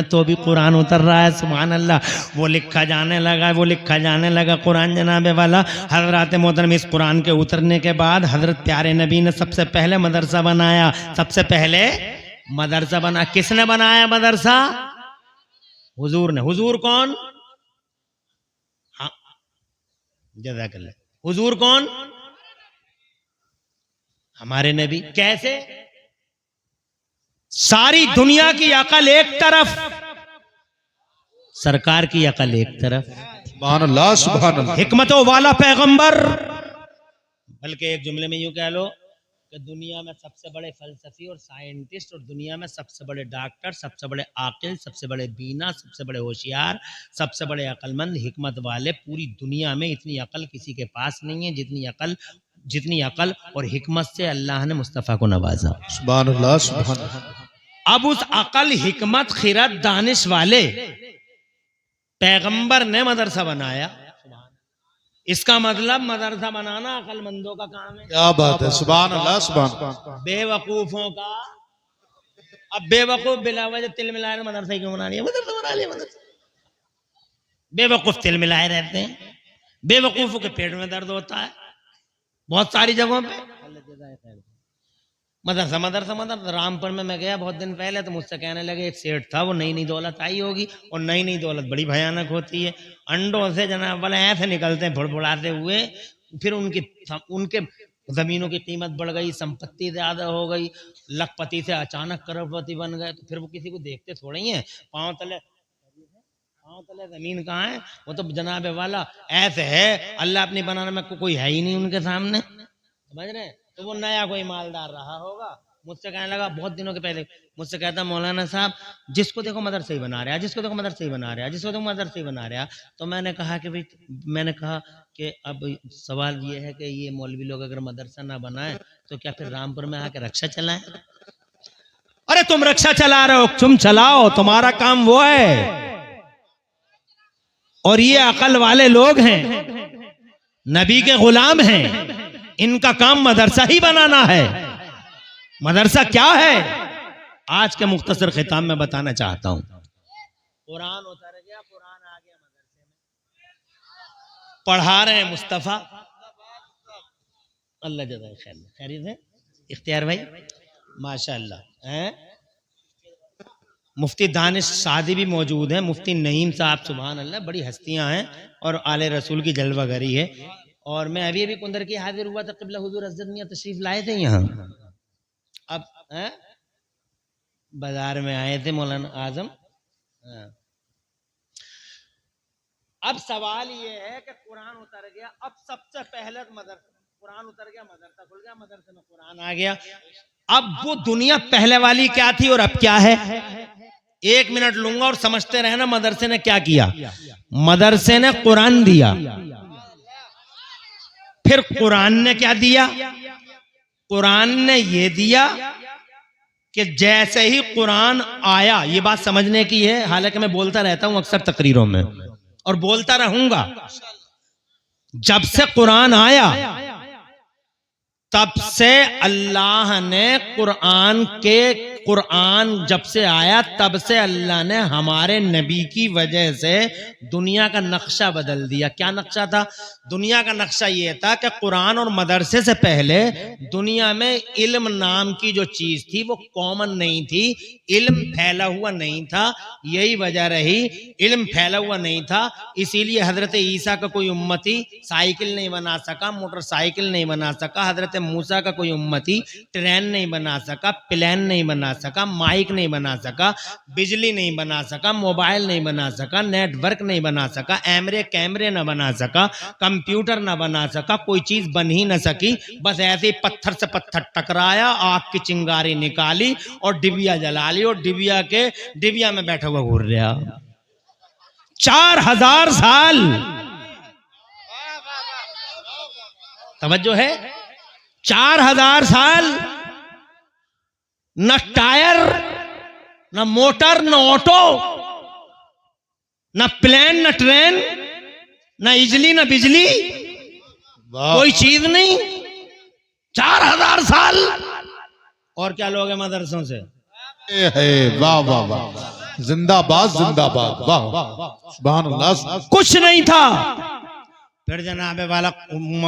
में तो भी कुरान उतर रहा है। सुभान अल्लाह। वो लिखा जाने लगा कुरान जनाबे वाला। हजरत मोहतरम इस कुरान के उतरने के बाद हजरत प्यारे नबी ने सबसे पहले मदरसा बनाया। सबसे पहले मदरसा बना। किसने बनाया मदरसा? हुजूर ने। हुजूर कौन? हाँ, जज़ाकल्लाह। हुजूर कौन? हमारे नबी। कैसे? सारी दुनिया की अकल एक तरफ, सरकार की अकल एक तरफ। सुभान अल्लाह, सुभान अल्लाह। हिकमतों वाला पैगंबर। बल्कि एक जुमले में यूं कह लो कि दुनिया में सबसे बड़े फलसफी और साइंटिस्ट और दुनिया में सबसे बड़े डॉक्टर, सबसे बड़े आकिल, सबसे बड़े बीना, सबसे बड़े होशियार, सबसे बड़े अक्लमंद, हिकमत वाले पूरी दुनिया में इतनी अकल किसी के पास नहीं है जितनी अकल और हिकमत से अल्लाह ने मुस्तफ़ा को नवाजा। सुभान अल्लाह, सुभान अल्लाह। अब उस अकल, हिकमत, खिरत, दानिश वाले पैगंबर ने मदरसा बनाया। इसका मतलब मदरसा बनाना अकलमंदों का काम है। क्या बात है। सुभान अल्लाह, सुभान। बेवकूफों का। अब बेवकूफ बिला वजह तिल मिलाए मदरसा क्यों बना लिया? मदरसा बना लिया। मदरसा बेवकूफ तिल मिलाए रहते हैं। बेवकूफों के पेट में दर्द होता है बहुत सारी जगहों पे। मदरसा मदरसा मदरसा। रामपुर में मैं गया बहुत दिन पहले, तो मुझसे कहने लगे एक सेठ था, वो नई नई दौलत आई होगी और नई नई दौलत बड़ी भयानक होती है। अंडों से जनाब वाले ऐसे निकलते हैं फुड़फुड़ाते हुए। फिर उनके जमीनों की कीमत बढ़ गई, संपत्ति ज्यादा हो गई, लखपति से अचानक करोड़पति बन गए। तो फिर वो किसी को देखते थोड़े ही है। पाँव तले जमीन कहाँ है? वो तो जनाबे वाला ऐसे है, अल्लाह अपनी बनाने में कोई है ही नहीं उनके सामने। समझ रहे? तो वो नया कोई मालदार रहा होगा। मुझसे कहने लगा बहुत दिनों के पहले, मुझसे कहता मौलाना साहब जिसको देखो मदरसा ही बना रहा है, जिसको देखो मदरसा ही बना रहा है, जिसको देखो मदरसा ही बना रहा है। तो मैंने कहा कि अब सवाल ये है कि ये मौलवी लोग अगर मदरसा ना बनाए तो क्या फिर रामपुर में आके रक्षा चलाएं? अरे तुम रक्षा चला रहे हो, तुम चलाओ, तुम्हारा काम वो है। और ये अकल वाले लोग हैं, नबी के गुलाम हैं, इनका काम मदरसा ही बनाना है। मदरसा क्या है? आज के मुख्तसर खिताब में बताना चाहता हूं। कुरान उतर गया, कुरान आ गया मदरसे में, पढ़ा रहे हैं मुस्तफा। अल्लाह जज़ाए खैर। खैरियत है इख्तियार भाई? माशाअल्लाह हैं। मुफ्ती दानिश सादी भी मौजूद है, मुफ्ती नईम साहब, सुभान अल्लाह, बड़ी हस्तियां हैं और आले रसूल की जलवागरी है। और मैं अभी कुंदर की हाजिर हुआ था, क़िबला हुजूर हज़रत मियां तशरीफ लाए थे यहाँ। अब बाजार में आए थे मौलाना आजम। अब सवाल ये है कि कुरान उतर गया, अब सबसे पहले कुरान उतर गया, मदरसा खुल गया, मदरसे में कुरान आ गया। अब वो दुनिया पहले वाली क्या थी और अब क्या है? 1 मिनट लूंगा और समझते रहना मदरसे ने क्या किया। मदरसे ने कुरान दिया, फिर कुरान ने क्या दिया? कुरान ने ये दिया कि जैसे ही कुरान आया, ये बात समझने की है, हालांकि मैं बोलता रहता हूं अक्सर तकरीरों में और बोलता रहूंगा, जब से कुरान आया तब से अल्लाह ने कुरान जब से आया तब से अल्लाह ने हमारे नबी की वजह से दुनिया का नक्शा बदल दिया। क्या नक्शा था? दुनिया का नक्शा ये था कि कुरान और मदरसे से पहले दुनिया में इल्म नाम की जो चीज थी वो कॉमन नहीं थी, इल्म फैला हुआ नहीं था। यही वजह रही, इल्म फैला हुआ नहीं था, इसीलिए हजरत ईसा का कोई उम्मती साइकिल नहीं बना सका, मोटरसाइकिल नहीं बना सका, हजरत मूसा का कोई उम्मती ट्रेन नहीं बना सका, प्लेन नहीं बना सका, माइक नहीं बना सका, बिजली नहीं बना सका, मोबाइल नहीं बना सका, नेटवर्क नहीं बना सका, कैमरे न बना सका, कंप्यूटर न बना सका, कोई चीज बन ही न सकी। बस ऐसे ही पत्थर से पत्थर टकराया, आग की चिंगारी निकाली और डिबिया जला ली और डिबिया में बैठा हुआ घूर रहा। 4000 साल तवज्जो है, 4000 साल न टायर, न मोटर, न ऑटो, न प्लेन, न ट्रेन, न इजली, न बिजली, कोई चीज नहीं। 4000 साल। और क्या लोग हैं मदरसों से? वाह वाह वाह। जिंदाबाद जिंदाबाद वाह सुभान अल्लाह। कुछ नहीं था। फिर जनाब वाला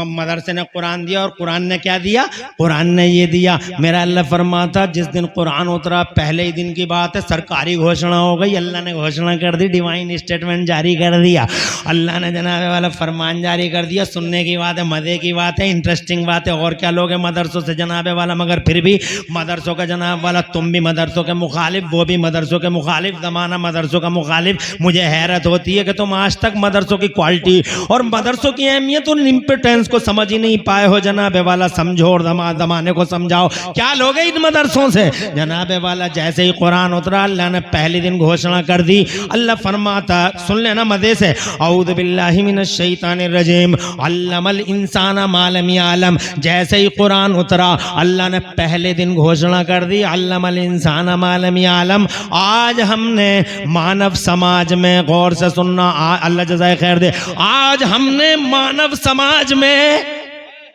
मदरसे ने कुरान दिया और कुरान ने क्या दिया? कुरान ने ये दिया। मेरा अल्लाह फरमाता जिस दिन कुरान उतरा पहले ही दिन की बात है, सरकारी घोषणा हो गई। अल्लाह ने घोषणा कर दी, डिवाइन स्टेटमेंट जारी कर दिया। अल्लाह ने जनाब वाला फरमान जारी कर दिया। सुनने की बात है, मज़े की बात है, इंटरेस्टिंग बात है। और क्या लोग हैं मदरसों से जनाब वाला, मगर फिर भी मदरसों का जनाब वाला, तुम भी मदरसों के मुखालिफ, वो भी मदरसों के मुखालिफ, ज़माना मदरसों का मुखालिफ। मुझे हैरत होती है कि तुम आज तक मदरसों की क्वालिटी और मदरसों की अहमियत और इंपोर्टेंस को समझ ही नहीं पाए हो। जनाब वाला समझो और जमाने को समझाओ। क्या लोग हैं इन मदरसों से? जनाब वाला जैसे ही कुरान उतरा अल्लाह ने पहले दिन घोषणा कर दी। अल्लाह फरमाता, सुन लेना मजे से, औज़ु बिल्लाहि मिनश शैतानिर रजीम, अल्लमल इंसाना मा लम यअलम। जैसे ही कुरान उतरा अल्लाह ने पहले दिन घोषणा कर दी, अल्लमल इंसाना मा लम यअलम। आज हमने मानव समाज में, गौर से सुनना, अल्लाह जज़ाए खैर दे, आज हमने मानव समाज में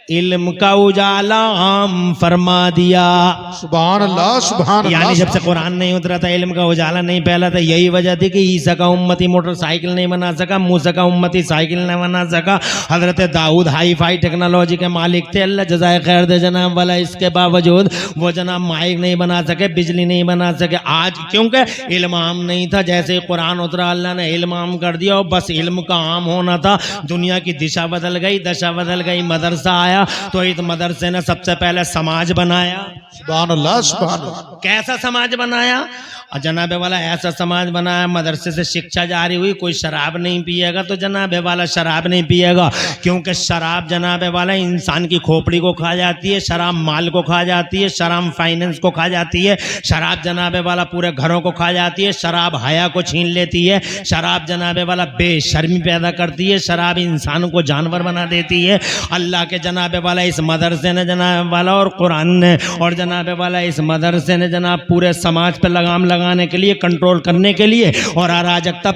इल्म का उजाला आम फरमा दिया। सुभान अल्लाह सुभान अल्लाह। यानी जब से कुरान नहीं उतरा था इल्म का उजाला नहीं फैला था। यही वजह थी कि ईसा का उम्मती मोटरसाइकिल नहीं बना सका, मूसा का उम्मती साइकिल नहीं बना सका। हजरत दाऊद हाई फाई टेक्नोलॉजी के मालिक थे, अल्लाह जज़ाए खैर दे जनाब वाला। इसके बावजूद वो जनाब माइक नहीं बना सके, बिजली नहीं बना सके। आज क्योंकि इल्म आम नहीं था। जैसे ही कुरान उतरा अल्लाह ने इल्म आम कर दिया और बस इल्म का आम होना था। दुनिया की दिशा बदल गई, दशा बदल गई। मदरसा आया तो इस मदरसे ने सबसे पहले समाज बनाया। सुभान अल्लाह सुभान अल्लाह। कैसा समाज बनाया? और जनाबे वाला ऐसा समाज बनाया, मदरसे से शिक्षा जारी हुई, कोई शराब नहीं पिएगा तो जनाबे वाला शराब नहीं पिएगा। क्योंकि शराब जनाबे वाला इंसान की खोपड़ी को खा जाती है, शराब माल को खा जाती है, शराब फाइनेंस को खा जाती है, शराब जनाबे वाला पूरे घरों को खा जाती है, शराब हया को छीन लेती है, शराब जनाबे वाला बेशर्मी पैदा करती है, शराब इंसान को जानवर बना देती है। अल्लाह के जनाबे वाला इस मदरसे ने जनाब वाला और कुरान ने और जनाबे वाला इस मदरसे ने जनाब पूरे समाज पर लगाम लगाने के लिए, कंट्रोल करने के लिए और अराजकता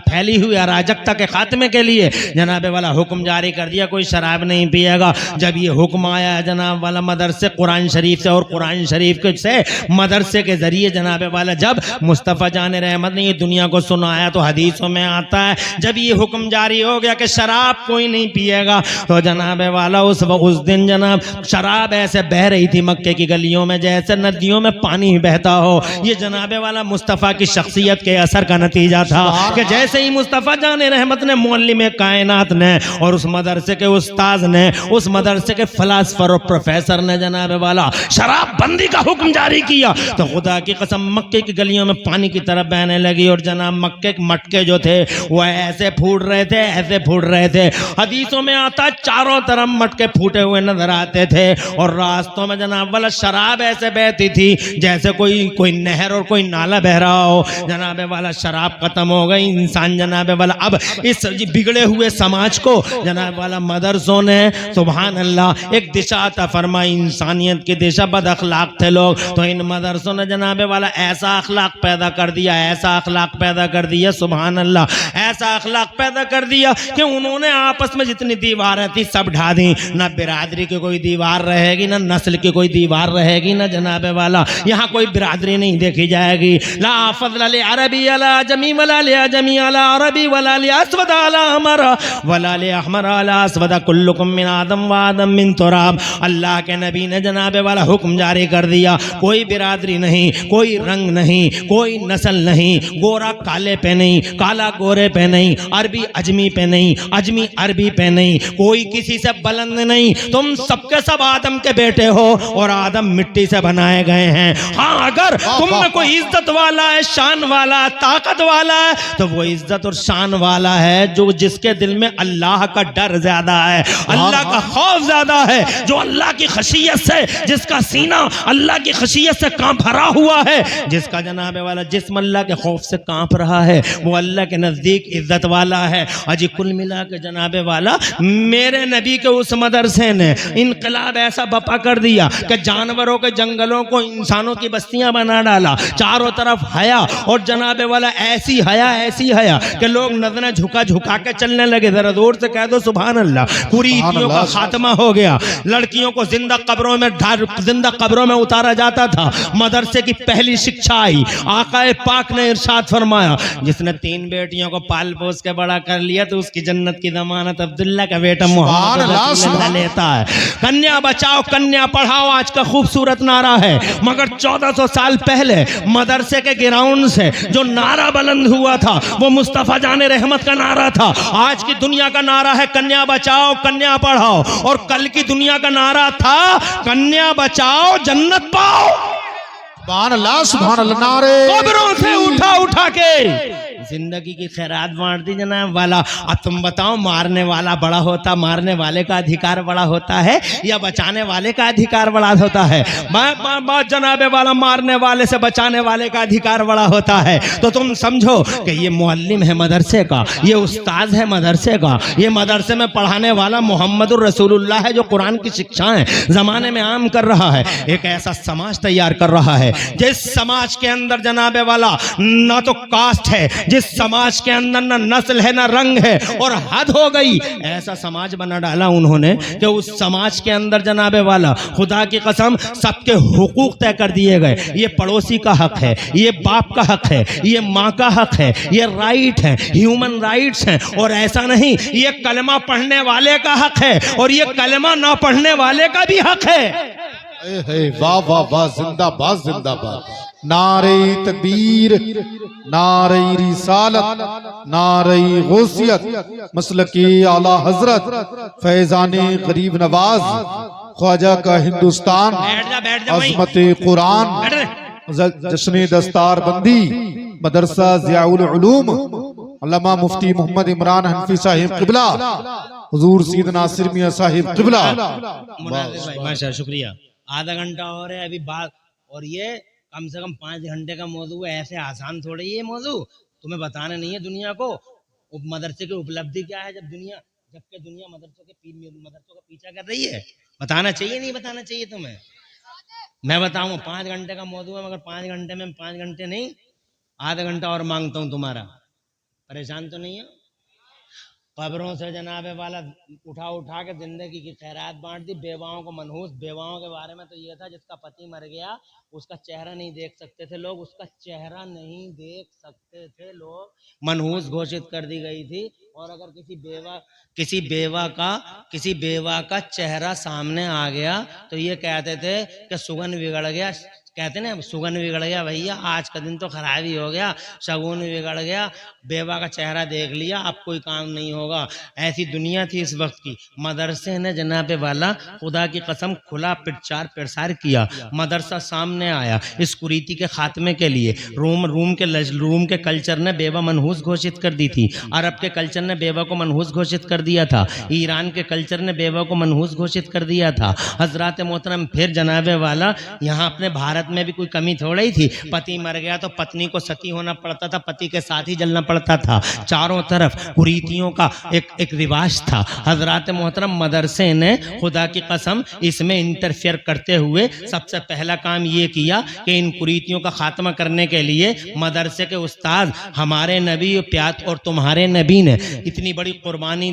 फैली हुई अराजकता के खात्मे के लिए जनाबे वाला हुक्म जारी कर दिया, कोई शराब नहीं पिएगा। जब ये हुक्म आया जनाब वाला मदरसे कुरान शरीफ से और कुरान शरीफ से मदरसे के जरिए जनाबे वाला जब मुस्तफ़ा जान रहमत ने ये दुनिया को सुनाया तो हदीसों में आता है जब ये हुक्म जारी हो गया कि शराब कोई नहीं पिएगा तो जनाबे वाला उस दिन जनाब शराब ऐसे बह रही थी मक्के की गलियों में जैसे नदियों में पानी बहता हो। ये जनाबे वाला मुस्तफ़ा की शख्सियत के असर का नतीजा था कि जैसे ही मुस्तफ़ा जान रहमत ने, मौल्लिम कायनात ने और उस मदरसे के उस्ताद ने, उस मदरसे के फलासफर और प्रोफेसर ने जनाबे वाला शराब बंदी का हुक्म जारी किया तो खुदा की कसम मक्के की गलियों में पानी की तरफ बहने लगी और जनाब मक्के के मटके जो थे वह ऐसे फूट रहे थे, ऐसे फूट रहे थे। हदीसों में आता चारों तरफ मटके फूटे हुए नजर आते थे और रास्तों में जनाब वाला शराब ऐसे बहती थी जैसे कोई नहर और कोई नाला बह रहा हो। जनाबे वाला शराब खत्म हो गई, इंसान जनाबे वाला अब इस बिगड़े हुए समाज को जनाब वाला मदरसों ने सुभान अल्लाह एक दिशा अता फरमाई, इंसानियत की दिशा। बद अखलाक थे लोग तो इन मदरसों ने जनाबे वाला ऐसा अखलाक पैदा कर दिया, ऐसा अखलाक पैदा कर दिया सुभान अल्लाह, ऐसा अखलाक पैदा कर दिया कि उन्होंने आपस में जितनी दीवारें थी सब ढा दी। ना बिरादरी की कोई दीवार रहेगी, ना नस्ल की कोई दीवार रहेगी, ना जनाबे वाला यहाँ कोई बिरादरी नहीं देखी जाएगी। ला फज़ल ले अरबी अला जमी वला ले अजमी अला अरबी वला ले अस्वद अला अहमर वला ले अहमर अला अस्वद कुल्लुकुम मिन आदम व आदम मिन तुराब। अल्लाह के नबी ने जनाबे वाला हुक्म जारी कर दिया, कोई बिरादरी नहीं, कोई रंग नहीं, कोई नस्ल नहीं, गोरा काले पे नहीं, काला गोरे पे नहीं, अरबी अजमी पे नहीं, अजमी अरबी पे नहीं, कोई किसी से बुलंद नहीं, तुम सबके सब आदम के बेटे हो और आदम मिट्टी से बनाए गए हैं। हाँ अगर तुम में कोई इज्जत वाला है, शान वाला है, ताकत वाला है तो वो इज्जत और शान वाला है जो जिसके दिल में अल्लाह का डर ज्यादा है, अल्लाह का खौफ ज्यादा है, जो अल्लाह की खशियत से, जिसका सीना अल्लाह की खशियत से कांप भरा हुआ है, जिसका जनाबे वाला जिस्म अल्लाह के खौफ से कांप रहा है, वो अल्लाह के नजदीक इज्जत वाला है। अजी कुल मिला के जनाबे वाला मेरे नबी के उस मदरसे ने इनकलाब ऐसा बपा कर दिया कि जानवरों के जंगलों को इंसानों की बस्तियां बना बना डाला, चारों तरफ हया, और जनाबे वाला ऐसी हया कि लोग नजरें झुका झुका के चलने लगे। जरा जोर से कह दो सुभान अल्लाह। कुरीतियों का खात्मा हो गया, लड़कियों को जिंदा कब्रों में उतारा जाता था। मदरसे की पहली शिक्षा आई, आकाए पाक ने इरशाद फरमाया, जिसने 3 बेटियों को पाल पोस के बड़ा कर लिया तो उसकी जन्नत की जमानत अब्दुल्ला का बेटा मोहम्मद रसूलुल्लाह लेता है। कन्या बचाओ कन्या पढ़ाओ आज का खूबसूरत नारा है, मगर 1400 साल पहले मदरसे के ग्राउंड से जो नारा बुलंद हुआ था वो मुस्तफा जाने रहमत का नारा था। आज की दुनिया का नारा है कन्या बचाओ कन्या पढ़ाओ, और कल की दुनिया का नारा था कन्या बचाओ जन्नत पाओ। सुभान अल्लाह नारे कब्रों से उठा के जिंदगी की खैरात बांट दी जनाब वाला। अब तुम बताओ, मारने वाला बड़ा होता, मारने वाले का अधिकार बड़ा होता है या बचाने वाले का अधिकार बड़ा होता है? जनाबे वाला मारने वाले से बचाने वाले का अधिकार बड़ा होता है। तो तुम समझो कि ये मुअल्लिम है मदरसे का, ये उस्ताद है मदरसे का, ये मदरसे में पढ़ाने वाला मोहम्मदुर रसूलुल्लाह है जो कुरान की शिक्षाएं जमाने में आम कर रहा है। एक ऐसा समाज तैयार कर रहा है जिस समाज के अंदर जनाबे वाला ना तो कास्ट है, जिस समाज के अंदर ना नस्ल है ना रंग है, और हद हो गई ऐसा समाज बना डाला उन्होंने कि उस समाज के अंदर जनाबे वाला खुदा की कसम सबके हुकूक तय कर दिए गए। ये पड़ोसी का हक है, ये बाप का हक है, ये माँ का हक है, ये राइट है, ह्यूमन राइट्स हैं। और ऐसा नहीं, ये कलमा पढ़ने वाले का हक है और ये कलमा ना पढ़ने वाले का भी हक है। वाह वाह वाह, जिंदाबाद जिंदाबाद। नारे तकबीर, नारे रिसालत, नारे गौसियत, मसलकी आला हजरत फैजाने गरीब नवाज ख्वाजा का हिंदुस्तान, अज़मत कुरान, जश्न दस्तार बंदी, मदरसा ज़ियाउल उलूम, अल्लामा मुफ्ती मोहम्मद इमरान हनफी साहिब क़िबला, हुजूर सैयद नासिर मियां साहिब क़िबला। माशा शुक्रिया। आधा घंटा हो रहा है अभी बात, और ये कम से कम 5 घंटे का मौजू है। ऐसे आसान थोड़ी ये मौजू, तुम्हें बताना नहीं है दुनिया को मदरसे की उपलब्धि क्या है, जबकि दुनिया मदरसों का पीछा कर रही है। बताना चाहिए नहीं बताना चाहिए तुम्हें? मैं बताऊंगा 5 घंटे का मौजू है, मगर 5 घंटे में 5 घंटे नहीं, आधा घंटा और मांगता हूं तुम्हारा। परेशान तो नहीं है? कब्रों से जनाबे वाला उठा के जिंदगी की खैरात बांट दी, बेवाओं को मनहूस। बेवाओं के बारे में तो ये था जिसका पति मर गया उसका चेहरा नहीं देख सकते थे लोग, उसका चेहरा नहीं देख सकते थे लोग, मनहूस घोषित कर दी गई थी। और अगर किसी बेवा का चेहरा सामने आ गया तो ये कहते थे कि सुगन बिगड़ गया। कहते ना सुगन बिगड़ गया भैया, आज का दिन तो खराब ही हो गया, शगुन बिगड़ गया, बेवा का चेहरा देख लिया, अब कोई काम नहीं होगा। ऐसी दुनिया थी इस वक्त की। मदरसे ने जनाबे वाला खुदा की कसम खुला प्रचार किया। मदरसा सामने आया इस कुरीति के खात्मे के लिए। रूम के कल्चर ने बेवा मनहूस घोषित कर दी थी, अरब के कल्चर ने बेवा को मनहूस घोषित कर दिया था, ईरान के कल्चर ने बेवा को मनहूस घोषित कर दिया था। हजरात मोहतरम, फिर जनाबे वाला यहाँ अपने भारत में भी कोई कमी थोड़ी थी। पति मर गया तो पत्नी को सती होना पड़ता था, पति के साथ ही जलना पड़ता था। चारों तरफ कुरीतियों का एक रिवाज था। हजरात मोहतरम, मदरसे ने खुदा की कसम इसमें इंटरफेयर करते हुए सबसे पहला काम ये किया कि इन कुरीतियों का खात्मा करने के लिए मदरसे के उस्ताद हमारे नबी प्यात और तुम्हारे नबी ने इतनी बड़ी कुर्बानी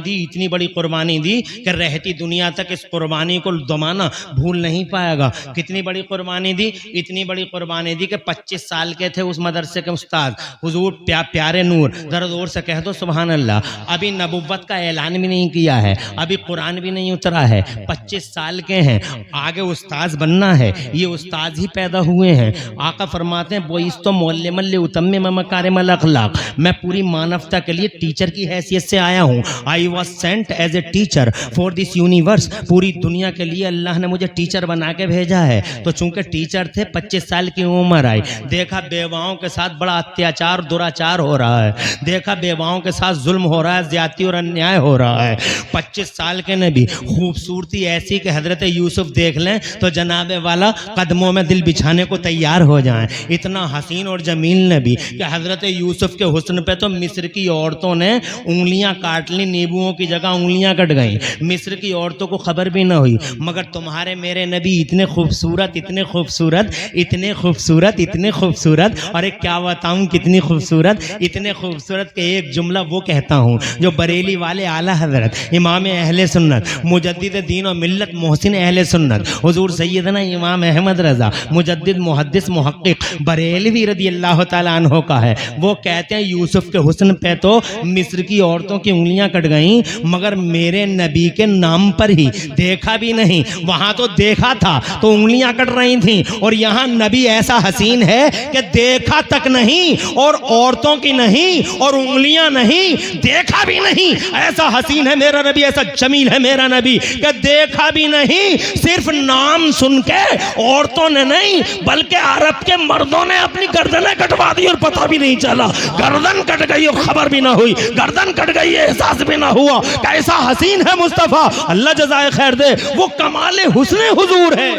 दी कि रहती दुनिया तक इस कुर्बानी को दमाना भूल नहीं पाएगा। कितनी बड़ी कुर्बानी दी? इतनी बड़ी कुर्बानी दी कि 25 साल के थे उस मदरसे के उस्ताद, हुजूर प्यारे नूर, जरा जोर से कह दो सुभान अल्लाह। अभी नबुव्वत का ऐलान भी नहीं किया है, अभी कुरान भी नहीं उतरा है, 25 साल के हैं, आगे उस्ताद बनना है, ये उस्ताद ही पैदा हुए हैं। आका फरमाते हैं बोइस तो मुअल्लिमल लिउतम्मिम मकारिमल अखलाक, मैं पूरी मानवता के लिए टीचर की हैसियत से आया हूँ। I was sent as a teacher for this universe, पूरी दुनिया के लिए अल्लाह ने मुझे टीचर बना के भेजा है। तो चूंकि टीचर थे, 25 साल की उम्र आई, देखा बेवाओं के साथ बड़ा अत्याचार दुराचार हो रहा है, देखा बेवाओं के साथ जुल्म हो रहा है, ज्यादती और अन्याय हो रहा है। 25 साल के नबी, खूबसूरती ऐसी कि हजरत यूसुफ देख लें तो जनाबे वाला कदमों में दिल बिछाने को तैयार हो जाएं। इतना हसीन और जमील नबी कि हजरत यूसुफ के हुस्न पे तो मिस्र की औरतों ने उंगलियां काट ली, नींबुओं की जगह उंगलियां कट गईं। मिस्र की औरतों को खबर भी ना हुई, मगर तुम्हारे मेरे नबी इतने खूबसूरत इतने खूबसूरत और एक क्या बताऊं कितनी खूबसूरत, इतने खूबसूरत के एक जुमला वो कहता हूँ जो बरेली वाले आला हजरत इमाम अहले सुन्नत मुजद्दिद दीन और मिल्लत मोहसिन अहले सुन्नत हुजूर सैयदना इमाम अहमद रजा मुजद्दिद मुहद्दिस मुहक्किक बरेलवी रदी अल्लाह ताला अन्हो का है। वो कहते हैं यूसुफ के हुस्न पे तो मिस्र की औरतों की उंगलियां कट गईं, मगर मेरे नबी के नाम पर ही देखा भी नहीं। वहां तो देखा था तो उंगलियां कट रही थी, और यहाँ नबी ऐसा हसीन है कि देखा तक नहीं और औरतों की नहीं और उंगलियां नहीं, देखा भी नहीं। ऐसा हसीन है मेरा नबी, ऐसा जमील है मेरा नबी कि देखा भी नहीं, सिर्फ नाम सुन के औरतों ने नहीं बल्कि अरब के मर्दों ने अपनी गर्दनें कटवा दी और पता भी नहीं चला। गर्दन कट गई और खबर भी ना हुई, गर्दन कट गई एहसास भी ना हुआ। कैसा हसीन है मुस्तफा, अल्लाह जज़ाए खैर दे। वो कमाले हुस्ने हुजूर है।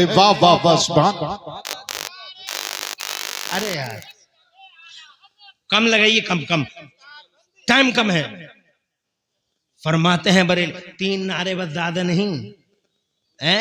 वाह वाह वाह सुभान। अरे यार कम लगाइए, कम टाइम कम है। फरमाते हैं बरेल 3 नारे बस, ज्यादा नहीं है।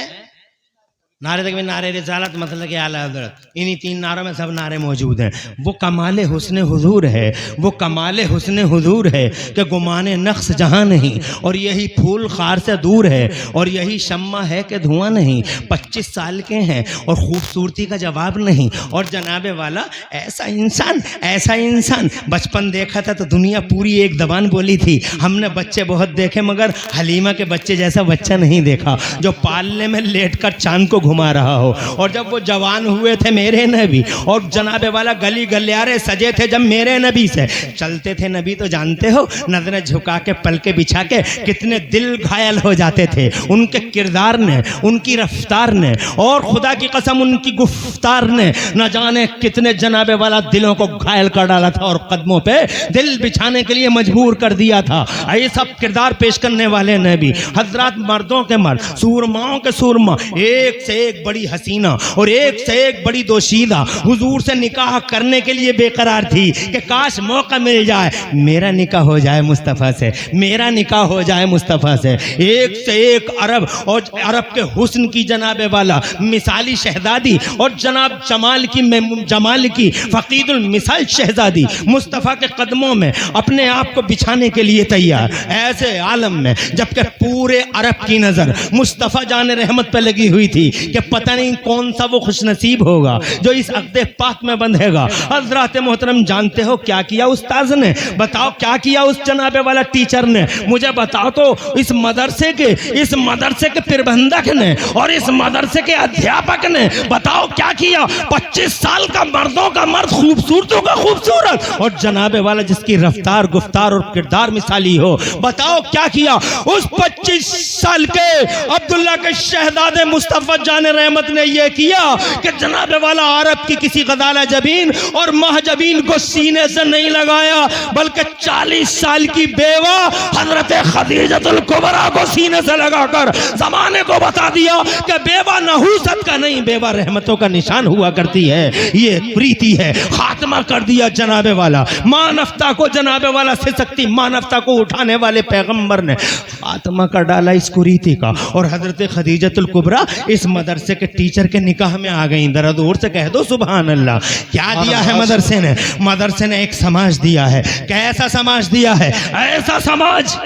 नारे तक में नारे रिसालत मतलब के आला हज़रत, इन्हीं 3 नारों में सब नारे मौजूद हैं। वो कमाले हुस्ने हुजूर है, वो कमाले हुस्ने हुजूर है कि गुमाने नक्श जहां नहीं, और यही फूल खार से दूर है, और यही शम्मा है कि धुआं नहीं। 25 साल के हैं और खूबसूरती का जवाब नहीं, और जनाबे वाला ऐसा इंसान बचपन देखा था तो दुनिया पूरी एक जबान बोली थी। हमने बच्चे बहुत देखे मगर हलीमा के बच्चे जैसा बच्चा नहीं देखा जो पालने में लेटकर चांद को घुमा रहा हो। और जब वो जवान हुए थे मेरे नबी, और जनाबे वाला गली गलियारे सजे थे जब मेरे नबी से चलते थे नबी, तो जानते हो नजरें झुका के पलके बिछा के कितने दिल घायल हो जाते थे उनके किरदार ने, उनकी रफ्तार ने, और खुदा की कसम उनकी गुफ्तार ने न जाने कितने जनाबे वाला दिलों को घायल कर डाला था और कदमों पे दिल बिछाने के लिए मजबूर कर दिया था। ये सब किरदार पेश करने वाले नबी हजरत, मर्दों के मर्द, सूरमाओं के सूरमा, एक से एक बड़ी हसीना और एक से एक बड़ी दोशीदा हुजूर से निकाह करने के लिए बेकरार थी कि काश मौका मिल जाए मेरा निकाह हो जाए मुस्तफ़ा से, मेरा निकाह हो जाए मुस्तफ़ा से। एक से एक अरब, और अरब के हुस्न की जनाबे वाला मिसाली शहजादी, और जनाब जमाल की फकीदुल मिसाल शहजादी मुस्तफ़ा के कदमों में अपने आप को बिछाने के लिए तैयार। ऐसे आलम में जबकि पूरे अरब की नजर मुस्तफ़ा जान रहमत पे लगी हुई थी कि पता नहीं कौन सा वो खुशनसीब होगा जो इस अक़्दे पाक में बंधेगा। हज़रात मोहतरम जानते हो क्या किया उस्ताद ने, बताओ क्या किया उस जनाबे वाला टीचर ने, मुझे बताओ तो। इस मदरसे के प्रबंधक ने और इस मदरसे के अध्यापक ने बताओ क्या किया। 25 साल का मर्दों का मर्द, खूबसूरतों का खूबसूरत, और जनाबे वाला जिसकी रफ्तार गुफ्तार और किरदार मिसाली हो, बताओ क्या किया उस 25 साल के अब्दुल्ला के शहजादे मुस्तफ़ा जान रहमत ने यह किया कि जनाबे वाला अरब की किसी गजाला जबीन और महजबीन को सीने से नहीं लगाया, बल्कि 40 साल की बेवा हजरत खदीजतुल कुबरा को सीने से लगाकर जमाने को बता दिया कि बेवा नहूसत का नहीं, बेवा रहमतों का निशान हुआ करती है। ये प्रीति है, खात्मा कर दिया जनाबे वाला मानवता को, जनाबे वाला से शक्ति मानवता को उठाने वाले पैगंबर ने खात्मा कर डाला इस कुरीति का। और हजरत खदीजतुल कुबरा इस मदरसे के टीचर के निकाह में आ गई। दर्द दूर से कह दो सुभान अल्लाह। क्या दिया है मदरसे ने? मदरसे ने एक समाज दिया है। कैसा समाज दिया है? ऐसा समाज,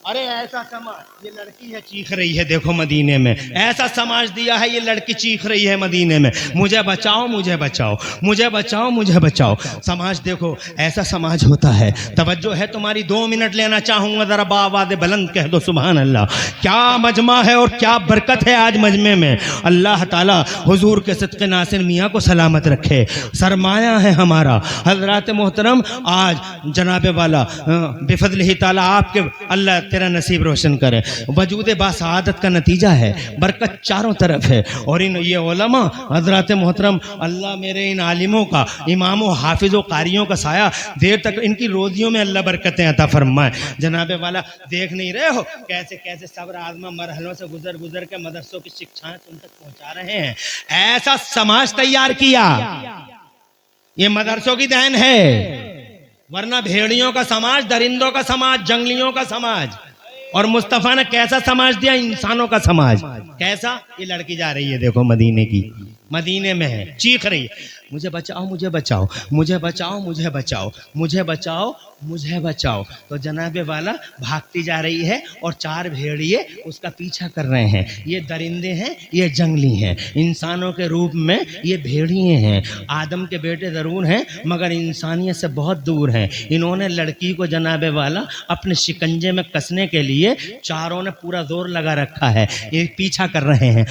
अरे ऐसा समाज, ये लड़की है चीख रही है देखो मदीने में, ऐसा समाज दिया है, ये लड़की चीख रही है मदीने में, मुझे बचाओ मुझे बचाओ मुझे बचाओ मुझे बचाओ। समाज देखो ऐसा समाज होता है। तवज्जो है तुम्हारी, 2 मिनट लेना चाहूंगा, जरा बावाज़े बुलंद कह दो सुभान अल्लाह। क्या मजमा है और क्या बरकत है आज मजमे में। अल्लाह ताला हुजूर के सदक़े नासिर मियाँ को सलामत रखे, सरमाया है हमारा। हज़रात मोहतरम आज जनाबे वाला बिफज़लिही ताला आपके अल्लाह तेरा नसीब रोशन करे। वजूद बासआदत का नतीजा है, बरकत चारों तरफ है। और इन ये उलमा हज़रात मोहतरम, अल्लाह मेरे इन आलिमों का, इमामों हाफिज़ों कारियों का साया देर तक इनकी रोजियों में अल्लाह बरकतें अता फरमाए। जनाबे वाला देख नहीं रहे हो कैसे कैसे सब्र आज़मा मरहलों से गुजर के मदरसों की शिक्षाएं तुम तक पहुंचा रहे हैं। ऐसा समाज तैयार किया, ये मदरसों की देन है, वरना भेड़ियों का समाज, दरिंदों का समाज, जंगलियों का समाज, और मुस्तफ़ा ने कैसा समाज दिया? इंसानों का समाज। कैसा? ये लड़की जा रही है, देखो मदीने की, मदीने में है, चीख रही है, मुझे बचाओ, मुझे बचाओ, मुझे बचाओ, मुझे बचाओ, मुझे बचाओ, मुझे बचाओ। तो जनाबे वाला भागती जा रही है और 4 भेड़िए उसका पीछा कर रहे हैं। ये दरिंदे हैं, ये जंगली हैं, इंसानों के रूप में ये भेड़िए हैं। आदम के बेटे ज़रूर हैं मगर इंसानियत से बहुत दूर हैं। इन्होंने लड़की को जनाबे वाला अपने शिकंजे में कसने के लिए चारों ने पूरा जोर लगा रखा है, ये पीछा कर रहे हैं।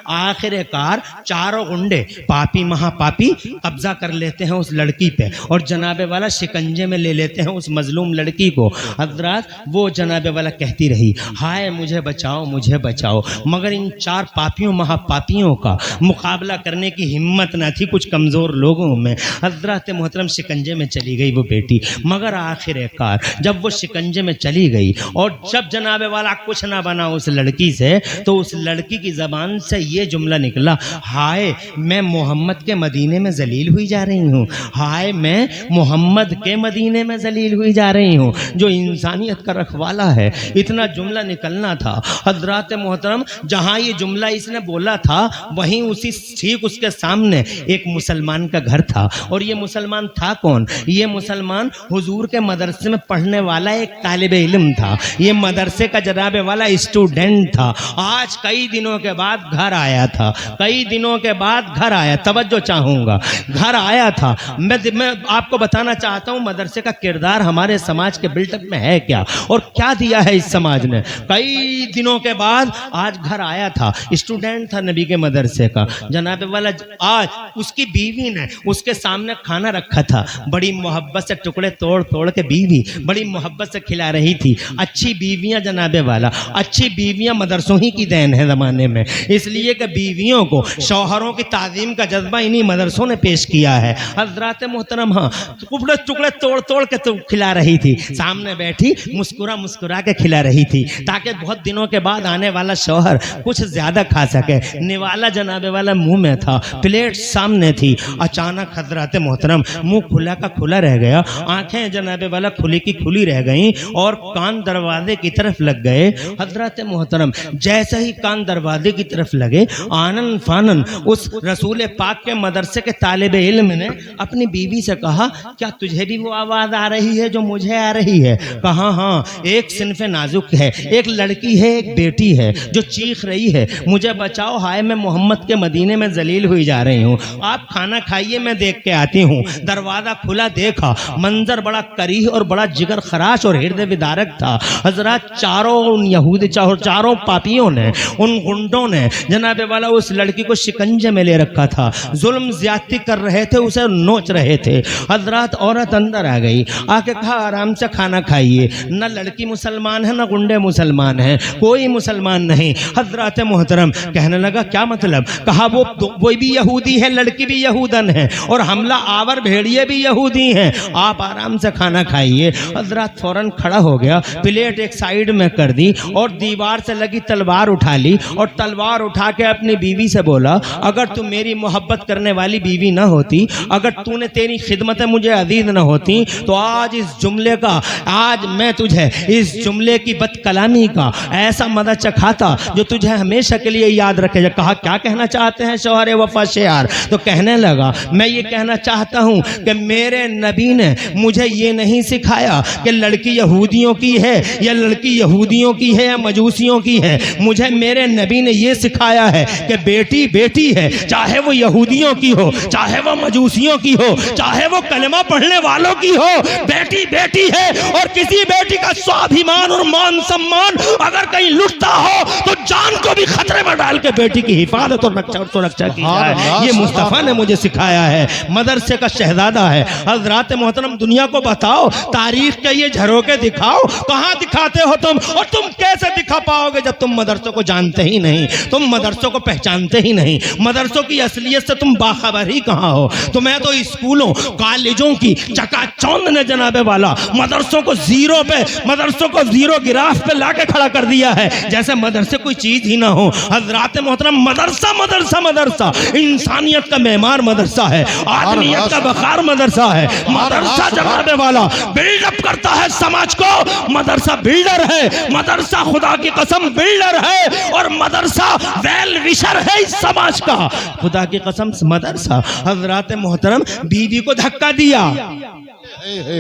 आखिरकार चारों गुंडे पापी महापापी कब्जा कर लेते हैं उस लड़की पे और जनाबे वाला शिकंजे में ले लेते हैं उस मजलूम लड़की को। हजरात, वो जनाबे वाला कहती रही, हाय मुझे बचाओ, मुझे बचाओ, मगर इन 4 पापियों महापापियों का मुकाबला करने की हिम्मत ना थी कुछ कमज़ोर लोगों में। हजरत मोहतरम शिकंजे में चली गई वो बेटी, मगर आखिरकार जब वो शिकंजे में चली गई और जब जनाबे वाला कुछ ना बना उस लड़की से, तो उस लड़की की ज़बान से ये जुमला निकला, हाय मैं मोहम्मद के मदीने में जलील हुई जा रही हूँ, हाय मैं मोहम्मद के मदीने में जलील हुई जा रही हूँ, जो इंसानियत का रखवाला है। इतना जुमला निकलना था। हजरत मोहतरम जहाँ ये जुमला इसने बोला था वहीं उसी ठीक उसके सामने एक मुसलमान का घर था। और ये मुसलमान था कौन? ये मुसलमान हुजूर के मदरसे में पढ़ने वाला एक तालिबे इल्म था। ये मदरसे का जनाबे वाला स्टूडेंट था। आज कई दिनों के बाद घर आया था, कई दिनों के बाद घर आया, तवज्जो चाहूँगा, घर आया था। मैं आपको बताना चाहता हूँ मदरसे का किरदार हमारे समाज के बिल्डअप में है क्या और क्या दिया है इस समाज ने। कई दिनों के बाद आज घर आया था, स्टूडेंट था नबी के मदरसे का जनाबे वाला। आज उसकी बीवी ने उसके सामने खाना रखा था, बड़ी मोहब्बत से टुकड़े तोड़ तोड़ के बीवी बड़ी मोहब्बत से खिला रही थी। अच्छी बीवियां जनाबे वाला, अच्छी बीवियां मदरसों ही की देन है ज़माने में, इसलिए कि बीवियों को शौहरों की ताज़ीम का जज्बा इन्हीं मदरसों ने पेश किया है। हज़रात मोहतरम हाँ, टुकड़े टुकड़े तोड़ तोड़ के तो खिला रही थी, सामने बैठी मुस्कुरा मुस्कुरा के खिला रही थी, ताकि बहुत दिनों के बाद आने वाला शौहर कुछ ज़्यादा खा सके। निवाला जनाबे वाला मुंह में था, प्लेट सामने थी। अचानक हज़रात मोहतरम मुंह खुला का खुला रह गया, आंखें जनाबे वाला खुली की खुली रह गईं और कान दरवाजे की तरफ लग गए। हज़रात मोहतरम जैसे ही कान दरवाजे की तरफ लगे, आनन फानन उस रसूल पाक के मदरसे के तालिबे इल्म ने अपनी बीवी से कहा, क्या तुझे भी वो आवाज़ आ रही है जो मुझे आ रही है? कहा हाँ, एक सिनफ नाजुक है, एक लड़की है, एक बेटी है जो चीख रही है, मुझे बचाओ, हाय मैं मोहम्मद के मदीने में जलील हुई जा रही हूँ, आप खाना खाइए, मैं देख के आती हूँ। दरवाज़ा खुला, देखा मंजर बड़ा करीह और बड़ा जिगर खराश और हृदय विदारक था। हजरत चारों यहूदी चारों पापियों ने, उन गुंडों ने जनाबे वाला उस लड़की को शिकंजे में ले रखा था, जुल्म ज्यादती कर रहे थे, उसे नोच रहे थे। हजरत औरत अंदर आ गई, आके कहा आराम से खाना खाइए, न लड़की मुसलमान है न गुंडे मुसलमान है, कोई मुसलमान नहीं। हजरत मोहतरम कहने लगा क्या मतलब? कहा वो भी यहूदी है, लड़की भी यहूदन है और हमला आवर भेड़िए भी यहूदी हैं, आप आराम से खाना खाइए। हजरत फौरन खड़ा हो गया, प्लेट एक साइड में कर दी और दीवार से लगी तलवार उठा ली और तलवार उठा के अपनी बीवी से बोला, अगर तू मेरी मोहब्बत करने वाली बीवी ना होती, अगर तूने तेरी खिदमतें मुझे अजीज ना होती, तो आज इस जुमले का, आज मैं तुझे इस जुमले की बदकलामी का ऐसा मजा चखाता जो तुझे हमेशा के लिए याद रखेगा। कहा क्या कहना चाहते हैं शौहर वफा शेयार? तो कहने लगा, मैं ये कहना चाहता हूँ कि मेरे नबी ने मुझे ये नहीं सिखाया कि लड़की यहूदियों की है या लड़की यहूदियों की है या मजूसियों की है। मुझे मेरे नबी ने ये सिखाया है कि बेटी बेटी है, चाहे वो यहूदियों की हो, चाहे वो मजूसियों की हो, चाहे वो कलमा पढ़ने वालों की हो, बेटी बेटी है। और किसी बेटी का स्वाभिमान और मान सम्मान अगर कहीं लुटता हो तो जान को भी खतरे में डाल के बेटी की हिफाजत और सुरक्षा की जाए। ये मुस्तफ़ा ने मुझे सिखाया है, मदरसे का शहजादा है। हजरात मोहतरम दुनिया को बताओ, तारीख के ये झरोके दिखाओ, कहाँ दिखाते हो तुम? और तुम कैसे दिखा पाओगे जब तुम मदरसों को जानते ही नहीं, तुम मदरसों को पहचानते ही नहीं, मदरसों की असलियत असलियत से तुम बाखबर ही कहाँ हो। तुम्हें तो स्कूलों कॉलेजों की चकाचौंध ने जनाबे वाला मदरसों को जीरो पे, मदरसों को जीरो गिराफ पे लाके खड़ा कर दिया है, जैसे मदरसे कोई चीज ही ना हो। हजरात मोहतरम, मदरसा मदरसा मदरसा इंसानियत का मेहमान मदरसा है, आदमियत का वकार मदरसा है। मदरसा जनाबे वाला बिल्डअप करता है समाज को, मदरसा बिल्डर है, मदरसा खुदा की कसम बिल्डर है, और मदरसा वेल विशर है इस समाज का। खुदा की कसम मदरसा। हजरात मोहतरम, बीवी को धक्का दिया,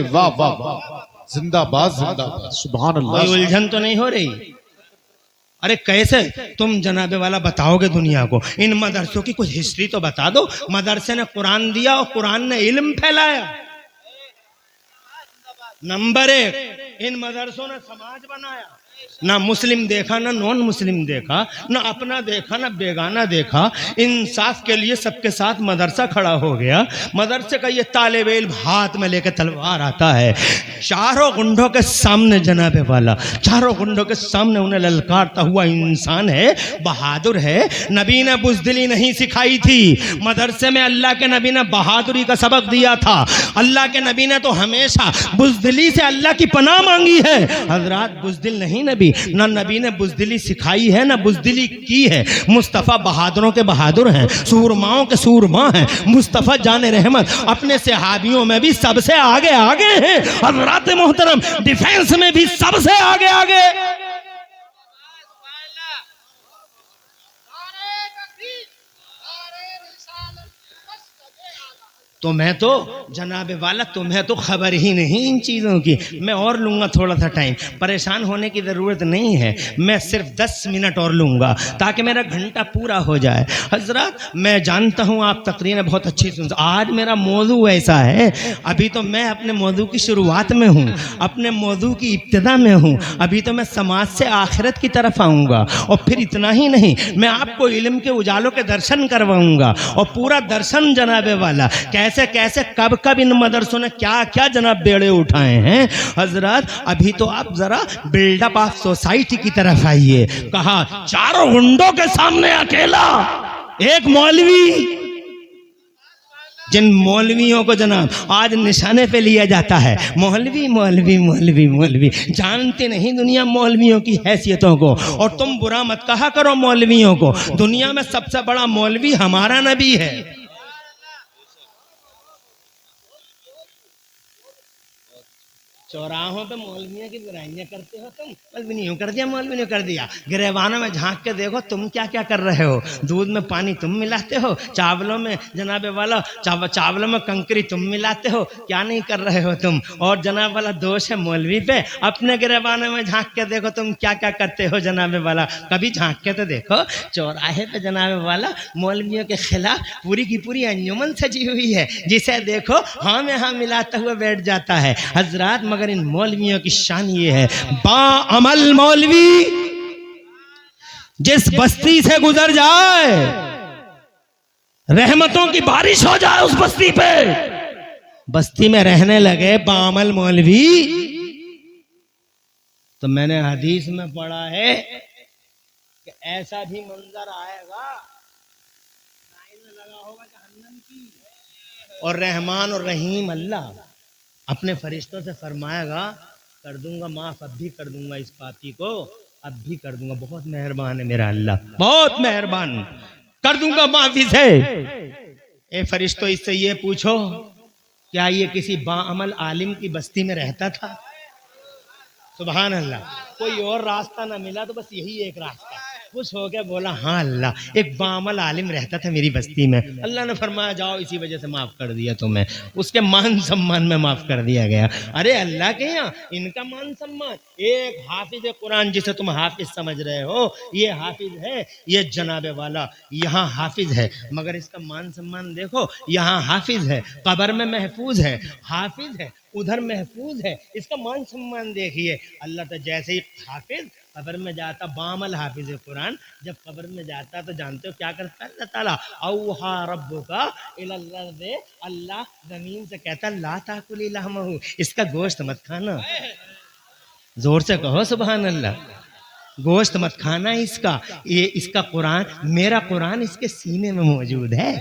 वाह वाह वाह, जिंदाबाद जिंदाबाद, सुभान अल्लाह। कोई उलझन तो नहीं हो रही? अरे कैसे तुम जनाबे वाला बताओगे दुनिया को? इन मदरसों की कुछ हिस्ट्री तो बता दो। मदरसे ने कुरान दिया और कुरान ने इल्म फैलाया। नंबर 1, इन मदरसों ने समाज बनाया। ना मुस्लिम देखा, ना नॉन मुस्लिम देखा, ना अपना देखा, ना बेगाना देखा। इंसाफ के लिए सबके साथ मदरसा खड़ा हो गया। मदरसे का ये तालिब इल्म हाथ में लेकर तलवार आता है, चारों गुंडों के सामने जनाबे वाला, चारों गुंडों के सामने उन्हें ललकारता हुआ इंसान है, बहादुर है। नबी ने बुज़दिली नहीं सिखाई थी, मदरसे में अल्लाह के नबी ने बहादुरी का सबक दिया था। अल्लाह के नबी ने तो हमेशा बुज़दिली से अल्लाह की पनाह मांगी है। हजरात, बुज़दिल नहीं नबी, ना नबी ने बुज़दिली सिखाई है, ना बुज़दिली की है। मुस्तफ़ा बहादुरों के बहादुर हैं, सूरमाओं के सूरमा हैं। मुस्तफ़ा जाने रहमत अपने सहाबियों में भी सबसे आगे आगे हैं। हज़रात मोहतरम, डिफेंस में भी सबसे आगे आगे। तुम्हें तो जनाबे वाला, तुम्हें तो खबर ही नहीं इन चीज़ों की। मैं और लूँगा थोड़ा सा टाइम, परेशान होने की ज़रूरत नहीं है। मैं सिर्फ 10 मिनट और लूँगा ताकि मेरा घंटा पूरा हो जाए। हजरत, मैं जानता हूँ आप तकरीरें बहुत अच्छी सुन। आज मेरा मौजू ऐसा है, अभी तो मैं अपने मौजू की शुरुआत में हूँ, अपने मौजू की इब्तिदा में हूँ। अभी तो मैं समाज से आखिरत की तरफ आऊँगा, और फिर इतना ही नहीं, मैं आपको इल्म के उजालों के दर्शन करवाऊँगा, और पूरा दर्शन जनाबे वाला कैसे कैसे कब कब इन मदरसों ने क्या क्या जनाब बेड़े उठाए हैं। हजरत, अभी तो आप जरा बिल्डअप ऑफ सोसाइटी की तरफ आइए। कहा चारों गुंडों के सामने अकेला एक मौलवी, जिन मौलवियों को जनाब आज निशाने पे लिया जाता है, मौलवी मौलवी मौलवी मौलवी, जानते नहीं दुनिया मौलवियों की हैसियतों को। और तुम बुरा मत कहा करो मौलवियों को, दुनिया में सबसे बड़ा मौलवी हमारा नबी है। चौराहों पे मौलवियों की बुराइयां करते हो तुम, मौलवी कर दिया, मौलवी कर दिया। गिरेबानों में झांक के देखो तुम क्या क्या कर रहे हो। दूध में पानी तुम मिलाते हो, चावलों में जनाबे वाला चावलों में कंकरी तुम मिलाते हो, क्या नहीं कर रहे हो तुम। और जनाब वाला दोष है मौलवी पे। अपने गिरेबानों में झांक के देखो तुम क्या क्या करते हो जनाबे वाला, कभी झांक के तो देखो। चौराहे पे जनाबे वाला मौलवियों के खिलाफ पूरी की पूरी अंजुमन सजी हुई है, जिसे देखो हाँ में हाँ मिलाता हुआ बैठ जाता है। हजरात, मगर इन मौलवियों की शान ये है, बाअमल मौलवी जिस बस्ती से गुजर जाए, रहमतों की बारिश हो जाए उस बस्ती पे, बस्ती में रहने लगे बाअमल मौलवी, तो मैंने हदीस में पढ़ा है कि ऐसा भी मंजर आएगा, लगा होगा जहन्नम की, और रहमान और रहीम अल्लाह अपने फरिश्तों से फरमाएगा, कर दूंगा माफ, अब भी कर दूंगा इस पापी को, अब भी कर दूंगा, बहुत मेहरबान है मेरा अल्लाह, बहुत मेहरबान, कर दूंगा माफी से। ए फरिश्तों, इससे ये पूछो, क्या ये किसी बाअमल आलिम की बस्ती में रहता था? सुभान अल्लाह। कोई और रास्ता ना मिला तो बस यही एक रास्ता। खुश हो गया, बोला हाँ अल्लाह, एक बाअमल आलिम रहता था मेरी बस्ती में, अल्लाह ने फरमाया जाओ, इसी वजह से माफ कर दिया तुम्हें, उसके मान सम्मान में माफ कर दिया गया। अरे अल्लाह के यहाँ इनका मान सम्मान, एक हाफिज कुरान जिसे तुम हाफिज समझ रहे हो, ये हाफिज है, ये जनाबे वाला यहाँ हाफिज है, मगर इसका मान सम्मान देखो, यहाँ हाफिज है, कब्र में महफूज है, हाफिज है, उधर महफूज है, इसका मान सम्मान देखिए। अल्लाह तो जैसे ही हाफिज कब्र में जाता, बाअमल हाफिज कुरान जब कब्र में जाता तो जानते हो क्या करता है अल्लाह ताला, औहा रब्बुका इलल अर्दि, अल्लाह जमीन से कहता ला ताकुली लहमहु, इसका गोश्त मत खाना। जोर से कहो सुभान अल्लाह। गोश्त मत खाना इसका, ये इसका कुरान, मेरा कुरान इसके सीने में मौजूद है,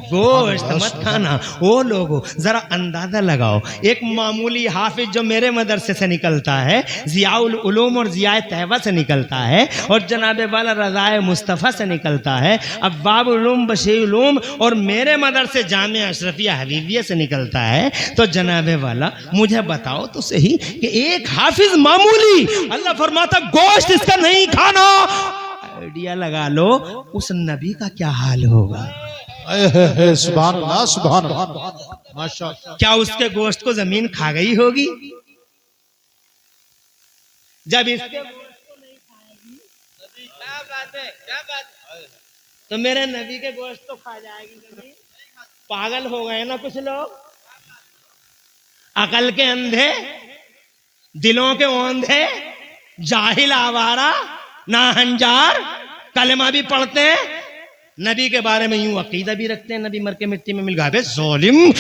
गोश्त मत खाना। ओ लोगो जरा अंदाजा लगाओ, एक मामूली हाफिज जो मेरे मदरसे से निकलता है, जियाउल उलूम और जियाए तैयबा से निकलता है, और जनाबे वाला रज़ाए मुस्तफ़ा से निकलता है, अब्बाब उलूम बशीर उलूम और मेरे मदरसे जामिया अशरफिया हबीबिया से निकलता है, तो जनाबे वाला मुझे बताओ तो सही कि एक हाफिज मामूली, अल्लाह फरमाता गोश्त इसका नहीं खाना, आइडिया लगा लो उस नबी का क्या हाल होगा। सुभान अल्लाह, सुभान अल्लाह, माशाअल्लाह। क्या उसके गोश्त को जमीन खा गई होगी? जब इसके गोश्त को नहीं खाएगी, क्या बात है, क्या बात है, तो मेरे नबी के गोश्त तो खा जाएगी जमीन। पागल हो गए ना कुछ लोग, अकल के अंधे, दिलों के औंधे, जाहिल आवारा नाहंजार, कलमा भी पढ़ते हैं, नबी के बारे में यूं अकीदा भी रखते हैं, नबी मर के मिट्टी में मिल गया। बे ज़ालिम,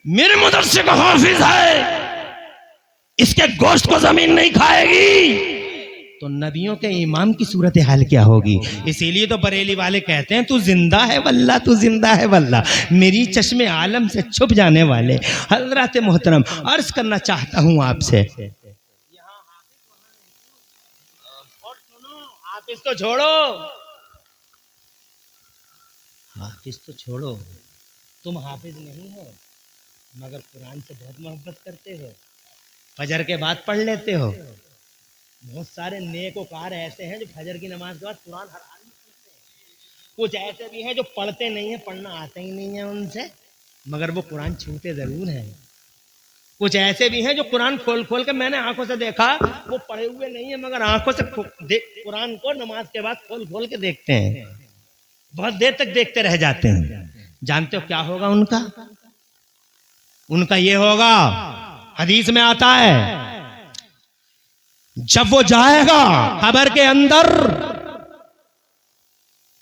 मेरे मदरसे का हाफिज है, इसके गोश्त को जमीन नहीं खाएगी, तो नबियों के इमाम की सूरत हाल क्या होगी। इसीलिए तो बरेली वाले कहते हैं तू जिंदा है वल्ला, तू जिंदा है वल्ला। मेरी चश्मे आलम से छुप जाने वाले हजरत मोहतरम, अर्ज करना चाहता हूं आपसे, हाफिज तो छोड़ो, हाफिज तो छोड़ो, तुम हाफिज नहीं हो मगर कुरान से बहुत मोहब्बत करते हो, फजर के बाद पढ़ लेते हो। बहुत सारे नेकोकार ऐसे हैं जो फजर की नमाज के बाद कुरान हर हाल में पढ़ते हैं। कुछ ऐसे भी हैं जो पढ़ते नहीं है, पढ़ना आता ही नहीं है उनसे, मगर वो कुरान छूते जरूर हैं। कुछ ऐसे भी हैं जो कुरान खोल खोल के, मैंने आंखों से देखा, वो पढ़े हुए नहीं है मगर आंखों से कुरान को नमाज के बाद खोल खोल के देखते हैं, बहुत देर तक देखते रह जाते हैं। जानते हो क्या होगा उनका? उनका ये होगा, हदीस में आता है, जब वो जाएगा कब्र के अंदर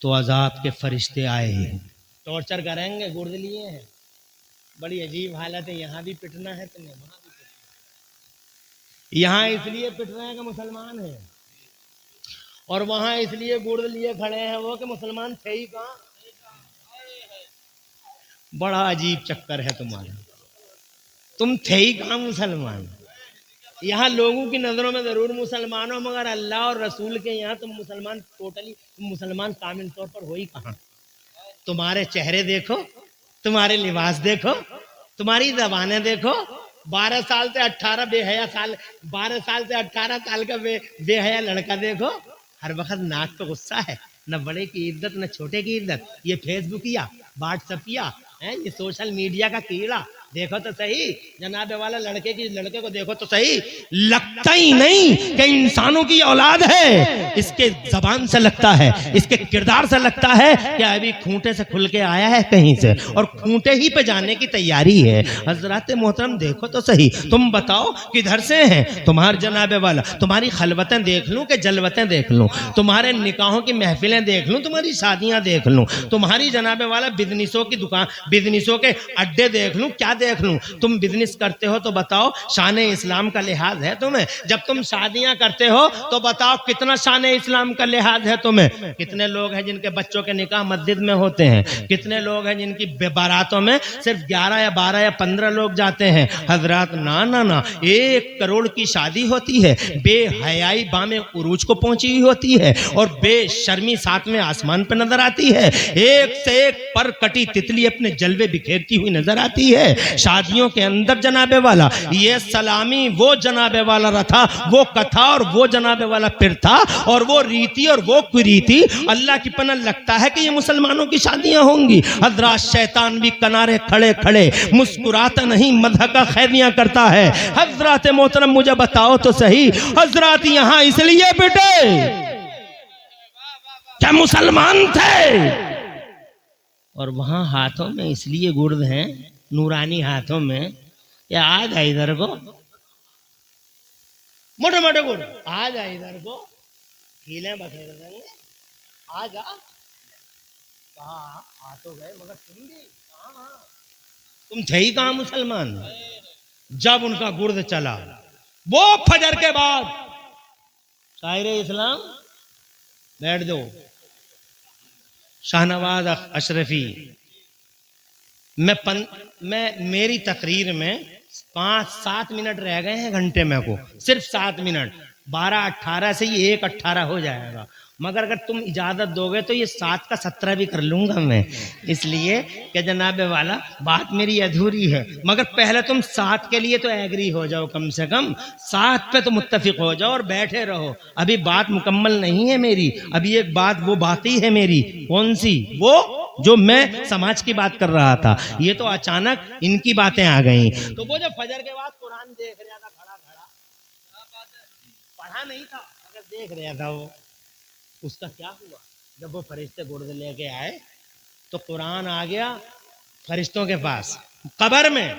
तो अजाब के फरिश्ते आए, टॉर्चर करेंगे, गुर्द लिए हैं, बड़ी अजीब हालत है, यहाँ भी पिटना है तुम्हें, वहां भी पिटना है। यहाँ इसलिए पिट रहे हैं कि मुसलमान है, और वहां इसलिए गुर्द लिए खड़े हैं वो कि मुसलमान थे ही कहाँ। बड़ा अजीब चक्कर है तुम्हारा, तुम थे ही कहाँ मुसलमान। यहाँ लोगों की नजरों में जरूर मुसलमान हो, मगर अल्लाह और रसूल के यहाँ तुम मुसलमान टोटली, तुम मुसलमान कामिल तौर पर हो ही कहाँ। तुम्हारे चेहरे देखो, तुम्हारे लिबास देखो, तुम्हारी जबानें देखो, 12 साल से 18 बेहया साल, 12 साल से 18 साल का बेहया लड़का देखो, हर वक्त नाक पे गुस्सा है, न बड़े की इज्जत न छोटे की इज्जत। ये फेसबुकिया, व्हाट्सएपिया है, ये सोशल मीडिया का कीड़ा, देखो तो सही जनाबे वाला लड़के को देखो तो सही, लगता ही नहीं कि इंसानों की औलाद है। इसके जबान से लगता है, इसके किरदार से लगता है कि अभी खूंटे से खुल के आया है कहीं से, और खूंटे ही पे जाने की तैयारी है। हजरत मोहतरम देखो तो सही, तुम बताओ किधर से हैं तुम्हारे जनाबे वाला। तुम्हारी खलवतें देख लूं कि जलवतें देख लूं, तुम्हारे निकाहों की महफिलें देख लूं, तुम्हारी शादियां देख लूं, तुम्हारी जनाबे वाला बिजनेसों की दुकान, बिजनेसों के अड्डे देख लूं, क्या देख लूं। तुम बिजनेस करते हो तो बताओ शान इस्लाम का लिहाज है तुम्हें। जब तुम शादियां करते हो तो बताओ कितना शान इस्लाम का लिहाज है तुम्हें। कितने लोग हैं जिनके बच्चों के निकाह मस्जिद में होते हैं, कितने लोग हैं जिनकी बारातों में सिर्फ 11 या 12 या 15 लोग जाते हैं। हजरात ना ना ना, 1 करोड़ की शादी होती है, बेहयाई बामे उरूज को पहुंची हुई होती है, और बेशर्मी 7वें आसमान पे नजर आती है। एक से एक पर कटी तितली अपने जलवे बिखेरती हुई नजर आती है। शादियों के अंदर जनाबे वाला ये सलामी, वो जनाबे वाला रथा, वो कथा और वो जनाबे वाला फिर था, और वो रीति और वो कुरीति, अल्लाह की पनाह लगता है कि ये मुसलमानों की शादियां होंगी। हजरत शैतान भी किनारे खड़े खड़े मुस्कुराता नहीं, मदह का खैरियां करता है। हजरत मोहतरम मुझे बताओ तो सही, हजरत यहां इसलिए बेटे क्या मुसलमान थे, और वहां हाथों में इसलिए गुर्द हैं, नूरानी हाथों में। या आ जा इधर को, मोटे मोटे गुड़ आ जा इधर को, हीले बखेर देंगे, आ जा। कहा आ तो गए मगर तुम भी कहाँ, तुम थे ही कहाँ मुसलमान। जब उनका गुर्द चला वो फजर के बाद शायर इस्लाम बैठ दो। शाहनवाज अशरफी, मैं मेरी तकरीर में 5-7 मिनट रह गए हैं घंटे में को, सिर्फ 7 मिनट। 12-18 से ये 1-18 हो जाएगा, मगर अगर तुम इजाजत दोगे तो ये 7 का 17 भी कर लूंगा मैं, इसलिए कि जनाबे वाला बात मेरी अधूरी है। मगर पहले तुम 7 के लिए तो एग्री हो जाओ, कम से कम 7 पे तो मुत्तफिक हो जाओ और बैठे रहो। अभी बात मुकम्मल नहीं है मेरी, अभी एक बात वो बाकी है मेरी। कौन सी? वो जो मैं समाज की बात कर रहा था, ये तो अचानक इनकी बातें आ गई। तो वो जो फजर के बाद कुरान देख रहा था खड़ा खड़ा, पढ़ा नहीं था अगर देख रहा था वो, उसका क्या हुआ? जब वो फरिश्ते गुर्द लेके आए तो कुरान आ गया फरिश्तों के पास कब्र में।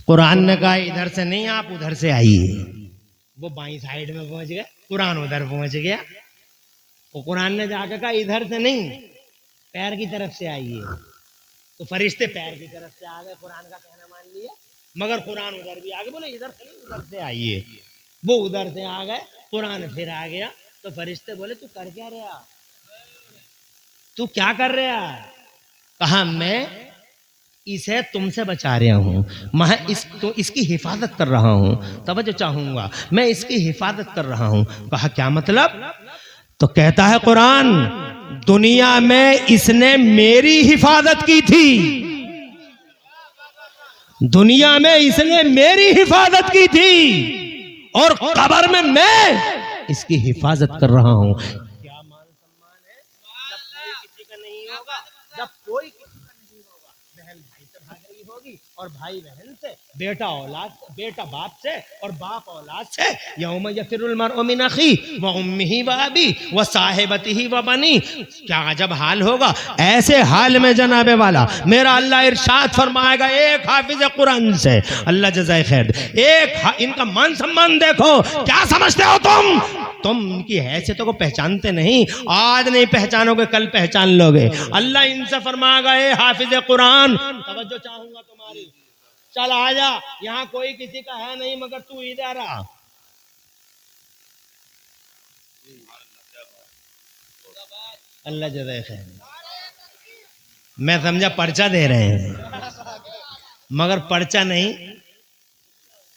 कुरान ने कहा इधर से नहीं, आप उधर से आइए। वो बाईं साइड में पहुंच गए, कुरान उधर पहुंच गया। वो कुरान ने जाकर कहा इधर से नहीं, पैर की तरफ से आइए। तो फरिश्ते पैर की तरफ से आ गए, कुरान का कहना मान लिया, मगर कुरान उधर भी आ गए। बोले इधर से नहीं, उधर से आइए। वो उधर से आ गए, कुरान फिर आ गया। तो फरिश्ते बोले तू कर क्या रहा, तू क्या कर रहा? कहा मैं इसे तुमसे बचा रहा हूं, मैं इसकी हिफाजत कर रहा हूं। तवज्जो चाहूंगा, मैं इसकी हिफाजत कर रहा हूं। कहा क्या मतलब? तो कहता है कुरान, दुनिया में इसने मेरी हिफाजत की थी, दुनिया में इसने मेरी हिफाजत की थी, और कब्र में मैं इसकी हिफाजत कर रहा हूं। क्या मान सम्मान है जब कोई किसी का नहीं होगा, जब कोई किसी का नहीं होगा। बहन भाई से भाग रही होगी और भाई बहन से, बेटा औलाद, बेटा बाप से और बाप औलाद से। यौम यफिरुल मर्उ मिन अखी व उम्मिही व अबी व साहिबतिही व बनी। क्या अजब हाल होगा। ऐसे हाल में जनाबे वाला मेरा अल्लाह इरशाद फरमाएगा, एक हाफिज कुरान से, अल्लाह जज़ाए खैर, इनका मान सम्मान देखो। क्या समझते हो तुम इनकी हैसियतों को पहचानते नहीं। आज नहीं पहचानोगे, कल पहचान लोगे। अल्लाह इनसे फरमाएगा, ए हाफिज कुरान, तवज्जो चाहूंगा तुम्हारी, चल आजा, यहाँ कोई किसी का है नहीं मगर तू इधर आ। अल्लाह जज़ाए खैर। मैं समझा पर्चा दे रहे हैं, मगर पर्चा नहीं,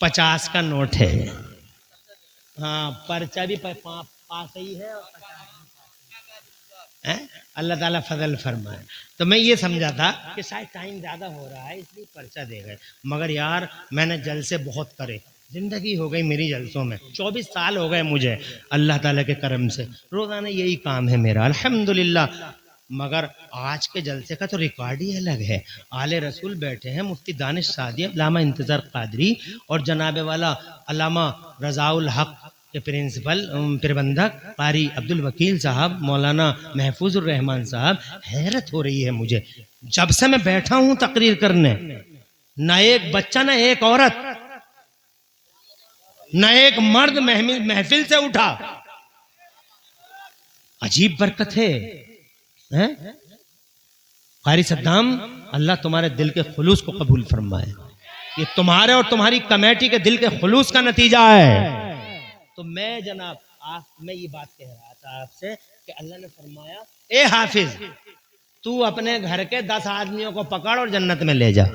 50 का नोट है। हाँ, पर्चा भी पास ही है और 50 अल्लाह ताला फजल फरमाए। तो मैं ये समझा था कि शायद टाइम ज़्यादा हो रहा है इसलिए पर्चा दे गए, मगर यार मैंने जलसे बहुत करे, जिंदगी हो गई मेरी जलसों में, 24 साल हो गए मुझे अल्लाह ताला के करम से, रोज़ाना यही काम है मेरा अल्हम्दुलिल्लाह। मगर आज के जलसे का तो रिकॉर्ड ही अलग है। आले रसूल बैठे हैं, मुफ्ती दानिश सादी, अल्लामा इंतज़ार कादरी और जनाबे वाला अल्लामा रज़ाउल हक के प्रिंसिपल प्रबंधक कारी अब्दुल वकील साहब, मौलाना महफूजुर रहमान साहब। हैरत हो रही है मुझे, जब से मैं बैठा हूं तकरीर करने, न एक बच्चा, न एक औरत, न एक मर्द महफिल से उठा। अजीब बरकत है। कारी सद्दाम, अल्लाह तुम्हारे दिल के खुलूस को कबूल फरमाए। ये तुम्हारे और तुम्हारी कमेटी के दिल के खुलूस का नतीजा है। तो मैं जनाब मैं ये बात कह रहा था आपसे कि अल्लाह ने फरमाया, ए हाफिज, तू अपने घर के 10 आदमियों को पकड़ और जन्नत में ले जा।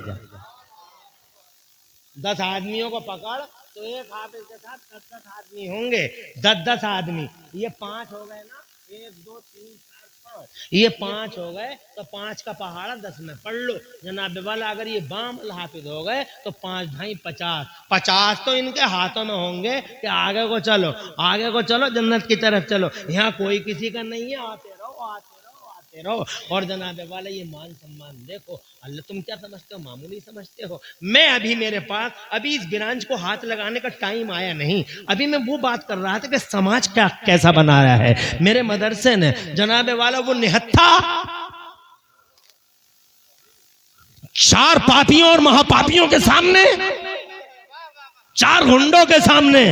10 आदमियों को पकड़, तो एक हाफिज के साथ 10 आदमी होंगे, 10 आदमी, ये 5 हो गए ना, 1 2 3 4 5, ये 5 हो गए, तो 5 का पहाड़ा 10 में पढ़ लो जनाब वाला। अगर ये बाम हाफिज हो गए तो 5 भाई 50 तो इनके हाथों में होंगे कि आगे को चलो, आगे को चलो, जन्नत की तरफ चलो। यहाँ कोई किसी का नहीं है, आते रहो आते रहो आते रहो। और जनाब वाला ये मान सम्मान देखो। अल्लाह, तुम क्या समझते हो, मामूली समझते हो? मैं अभी मेरे पास अभी इस ब्रांच को हाथ लगाने का टाइम आया नहीं। अभी मैं वो बात कर रहा था कि समाज क्या कैसा बना रहा है। मेरे मदरसे ने जनाब वाला वो निहत्था 4 पापियों और महापापियों के सामने, 4 गुंडों के सामने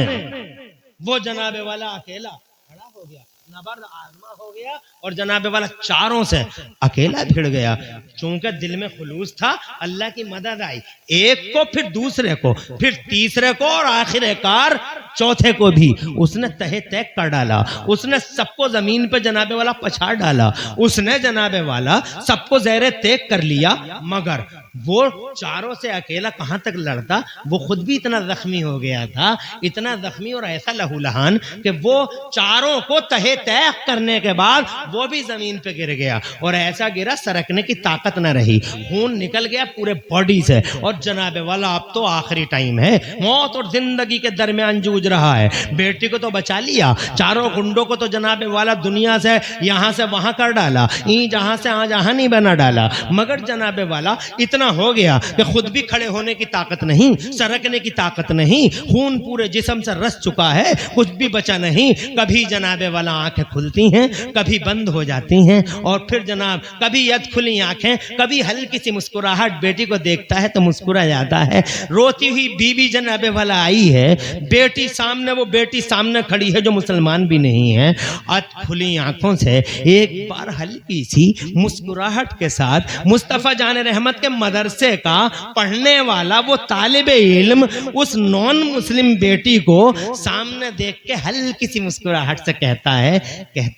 वो जनाब वाला अकेला खड़ा हो गया। नबर्द आजमा हो गया और जनाबे वाला चारों से अकेला भिड़ गया। चूंकि दिल में खुलूस था, अल्लाह की मदद आई, एक को फिर दूसरे को फिर तीसरे को और आखिरकार चौथे को भी उसने तहे तय कर डाला। उसने सबको जमीन पे जनाबे वाला पछाड़ डाला। उसने जनाबे वाला सबको ज़ेरे तेग कर लिया, मगर वो चारों से अकेला कहां तक लड़ता। वो खुद भी इतना जख्मी हो गया था, इतना जख्मी और ऐसा लहूलहान कि वो चारों को तहे तय करने के बाद वो भी जमीन पे गिर गया और ऐसा गिरा सरकने की ताकत न रही, खून निकल गया पूरे बॉडी से। और जनाबे वाला अब तो आखिरी टाइम है, मौत और जिंदगी के दरमियान जूझ रहा है। बेटी को तो बचा लिया, चारों गुंडों को तो जनाबे वाला दुनिया से यहां से वहां कर डाला, जहां से जहां नहीं बना डाला, मगर जनाबे वाला इतना हो गया कि खुद भी खड़े होने की ताकत नहीं, सरकने की ताकत नहीं, खून पूरे जिस्म से रस चुका है, कुछ भी बचा नहीं। कभी जनाबे वाला आंखें खुलती हैं, कभी बंद हो जाती हैं, और फिर जनाब कभी यद खुली आंखें, कभी हल्की सी मुस्कुराहट, बेटी को देखता है तो मुस्कुरा जाता है। रोती हुई बीवी जनाबे वाला आई है, बेटी सामने, वो बेटी सामने खड़ी है जो मुसलमान भी नहीं है। आज खुली आंखों से एक बार हल्की सी मुस्कुराहट के साथ मुस्तफ़ा जान रहमत के मदरसे का पढ़ने वाला वो तालिबे इल्म उस नॉन मुस्लिम बेटी को सामने देख के हल्की सी मुस्कुराहट से कहता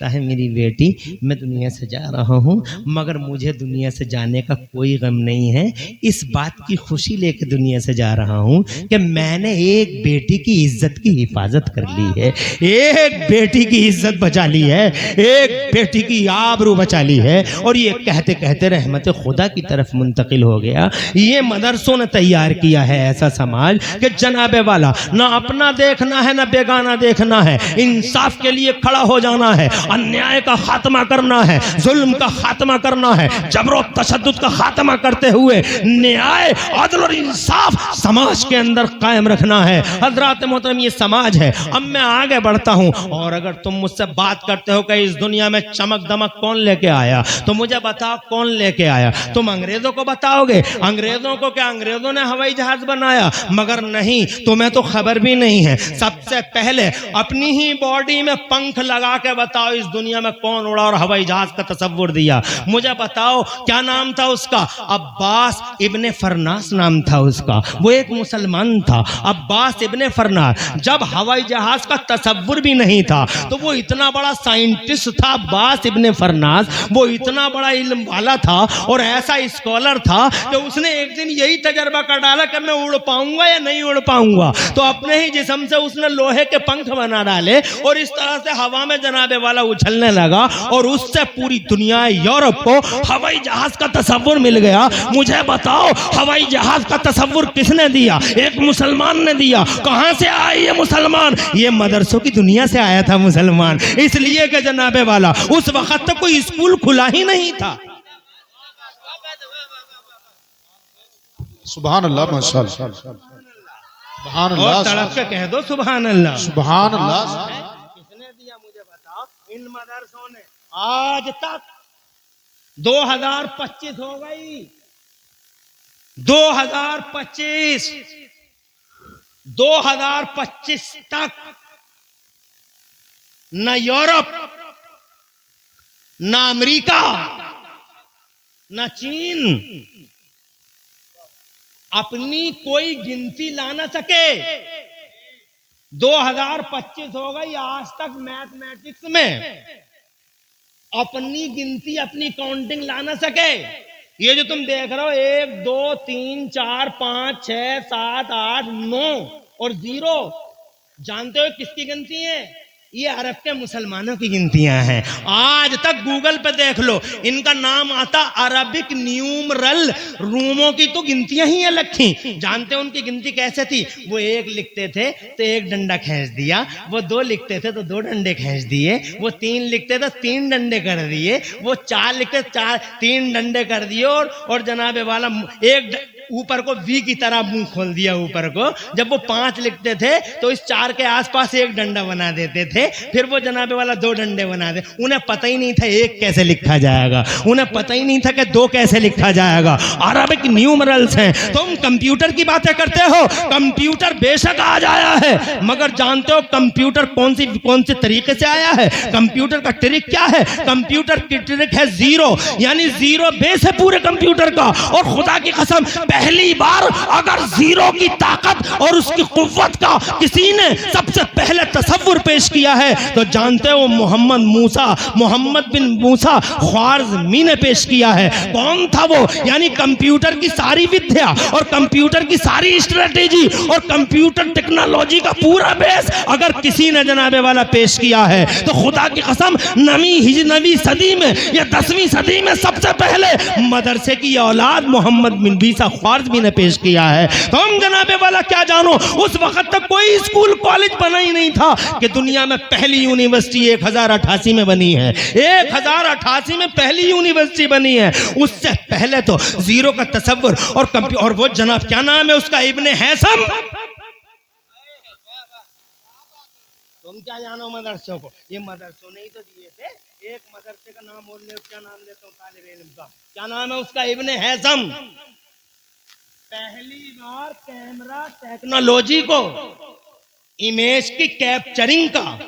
है मेरी बेटी, मैं दुनिया से जा रहा हूँ, मगर मुझे दुनिया से जाने का कोई गम नहीं है। इस बात की खुशी लेके दुनिया से जा रहा हूँ कि मैंने एक बेटी की इज्जत की हिफाजत कर ली है, एक बेटी की इज्जत बचा ली है, एक बेटी की आबरू बचा ली है। और ये कहते कहते रहमत खुदा की तरफ मुंतकिल हो गया। ये मदरसों ने तैयार किया है ऐसा समाज कि जनाबे वाला ना अपना देखना है ना बेगाना देखना है, इंसाफ के लिए खड़ा हो जाना है, अन्याय का खात्मा करना है, जुल्म का खात्मा करना है, जबरो तशद्दुद का खात्मा करते हुए न्याय, अदल और इंसाफ समाज के अंदर कायम रखना है। हजरात मोहतरम, ये समाज है। अब मैं आगे बढ़ता हूं, और अगर तुम मुझसे बात करते हो कि इस दुनिया में चमक दमक कौन लेके आया, तो मुझे बताओ कौन लेके आया। तुम अंग्रेजों को बताओगे, अंग्रेजों को क्या अंग्रेजों ने हवाई जहाज बनाया? मगर नहीं, तुम्हें तो खबर भी नहीं है। सबसे पहले अपनी ही बॉडी में पंख लगा के बताओ इस दुनिया में कौन उड़ा और हवाई जहाज का तसव्वुर दिया। मुझे बताओ क्या नाम था उसका? अब्बास इब्ने फरनास नाम था उसका। वो एक मुसलमान था, अब्बास इब्ने फरनास। जब हवाई जहाज का तसव्वुर भी नहीं था तो वो इतना बड़ा साइंटिस्ट था अब्बास इब्ने फरनास, वो इतना बड़ा इल्म वाला था और ऐसा स्कॉलर था कि उसने एक दिन यही तजर्बा कर डाला कि मैं उड़ पाऊंगा या नहीं उड़ पाऊंगा। तो अपने ही जिस्म से उसने लोहे के पंख बना डाले और इस तरह से हवा में जनाबे वाला उछलने लगा, और उससे पूरी दुनिया यूरोप को हवाई जहाज का तसव्वुर मिल गया। मुझे बताओ हवाई जहाज का तसव्वुर किसने दिया? एक मुसलमान ने दिया। कहां से आया ये मुसलमान? ये मदरसों की दुनिया से आया था मुसलमान, इसलिए कि जनाबे वाला उस वक्त तक कोई स्कूल खुला ही नहीं था। सुभान अल्लाह, माशाअल्लाह, सुभान अल्लाह, और तड़प के कह दो सुभान अल्लाह, सुभान अल्लाह। किसने दिया मुझे बताओ? इन मदरसों ने। आज तक 2025 हो गई, 2025 तक न यूरोप, न अमेरिका, न चीन अपनी कोई गिनती ला न सके। 2025 हो गई, आज तक मैथमेटिक्स में अपनी गिनती, अपनी काउंटिंग ला न सके। ये जो तुम देख रहे हो 1 2 3 4 5 6 7 8 9 और 0, जानते हो किसकी गिनती है? ये अरब के मुसलमानों की गिनतियां हैं। आज तक गूगल पे देख लो, इनका नाम आता अरबिक न्यूमरल। रूमों की तो गिनतियां ही अलग थी। जानते हो उनकी गिनती कैसे थी? वो 1 लिखते थे तो 1 डंडा खींच दिया, वो 2 लिखते थे तो 2 डंडे खींच दिए, वो 3 लिखते तो 3 डंडे कर दिए, वो 4 लिखते 3 डंडे कर दिए, और जनाबे वाला ऊपर को वी की तरह मुंह खोल दिया ऊपर को। जब वो 5 लिखते थे तो इस 4 के आसपास एक डंडा बना देते थे, फिर वो जनाबे वाला 2 डंडे बना दे। उन्हें पता ही नहीं था 1 कैसे लिखा जाएगा, उन्हें पता ही नहीं था कि 2 कैसे लिखा जाएगा। अरबिक न्यूमरल्स हैं। तुम कंप्यूटर की बातें करते हो, कंप्यूटर बेशक आ जाया है, मगर जानते हो कंप्यूटर कौन से तरीके से आया है? कंप्यूटर का ट्रिक क्या है? कंप्यूटर की ट्रिक है 0, यानी 0 बेस है पूरे कंप्यूटर का। और खुदा की कसम, पहली बार अगर 0 की ताकत और उसकी कुव्वत का किसी ने सबसे पहले तसव्वुर पेश किया है तो जानते हो मोहम्मद बिन मूसा ख्वारिज़मी ने पेश किया है। कौन था वो? यानी कंप्यूटर की सारी विद्या और कंप्यूटर की सारी स्ट्रेटेजी और कंप्यूटर टेक्नोलॉजी का पूरा बेस अगर किसी ने जनाबे वाला पेश किया है तो खुदा की कसम 9वीं सदी में या 10वीं सदी में सबसे पहले मदरसे की औलाद मोहम्मद बिन बीसा ख्वारिज़मी ने पेश किया है। तो हम जनाबे वाला क्या जानो, उस वक्त तक कोई स्कूल कॉलेज बना ही नहीं था कि दुनिया में पहली यूनिवर्सिटी 1088 में बनी है। 1088 में पहली यूनिवर्सिटी बनी है। उससे पहले तो 0 का तसव्वुर और वो जनाब क्या नाम है उसका, इब्ने हैसम। तुम क्या जानो मदरसों को? ये मदरसों ने ही तो दिए थे। एक मदरसे का नाम बोल ले, क्या नाम लेता हूँ तालिब इल्म का, क्या नाम है उसका? इब्ने हैसम। पहली बार कैमरा टेक्नोलॉजी को, इमेज की कैप्चरिंग का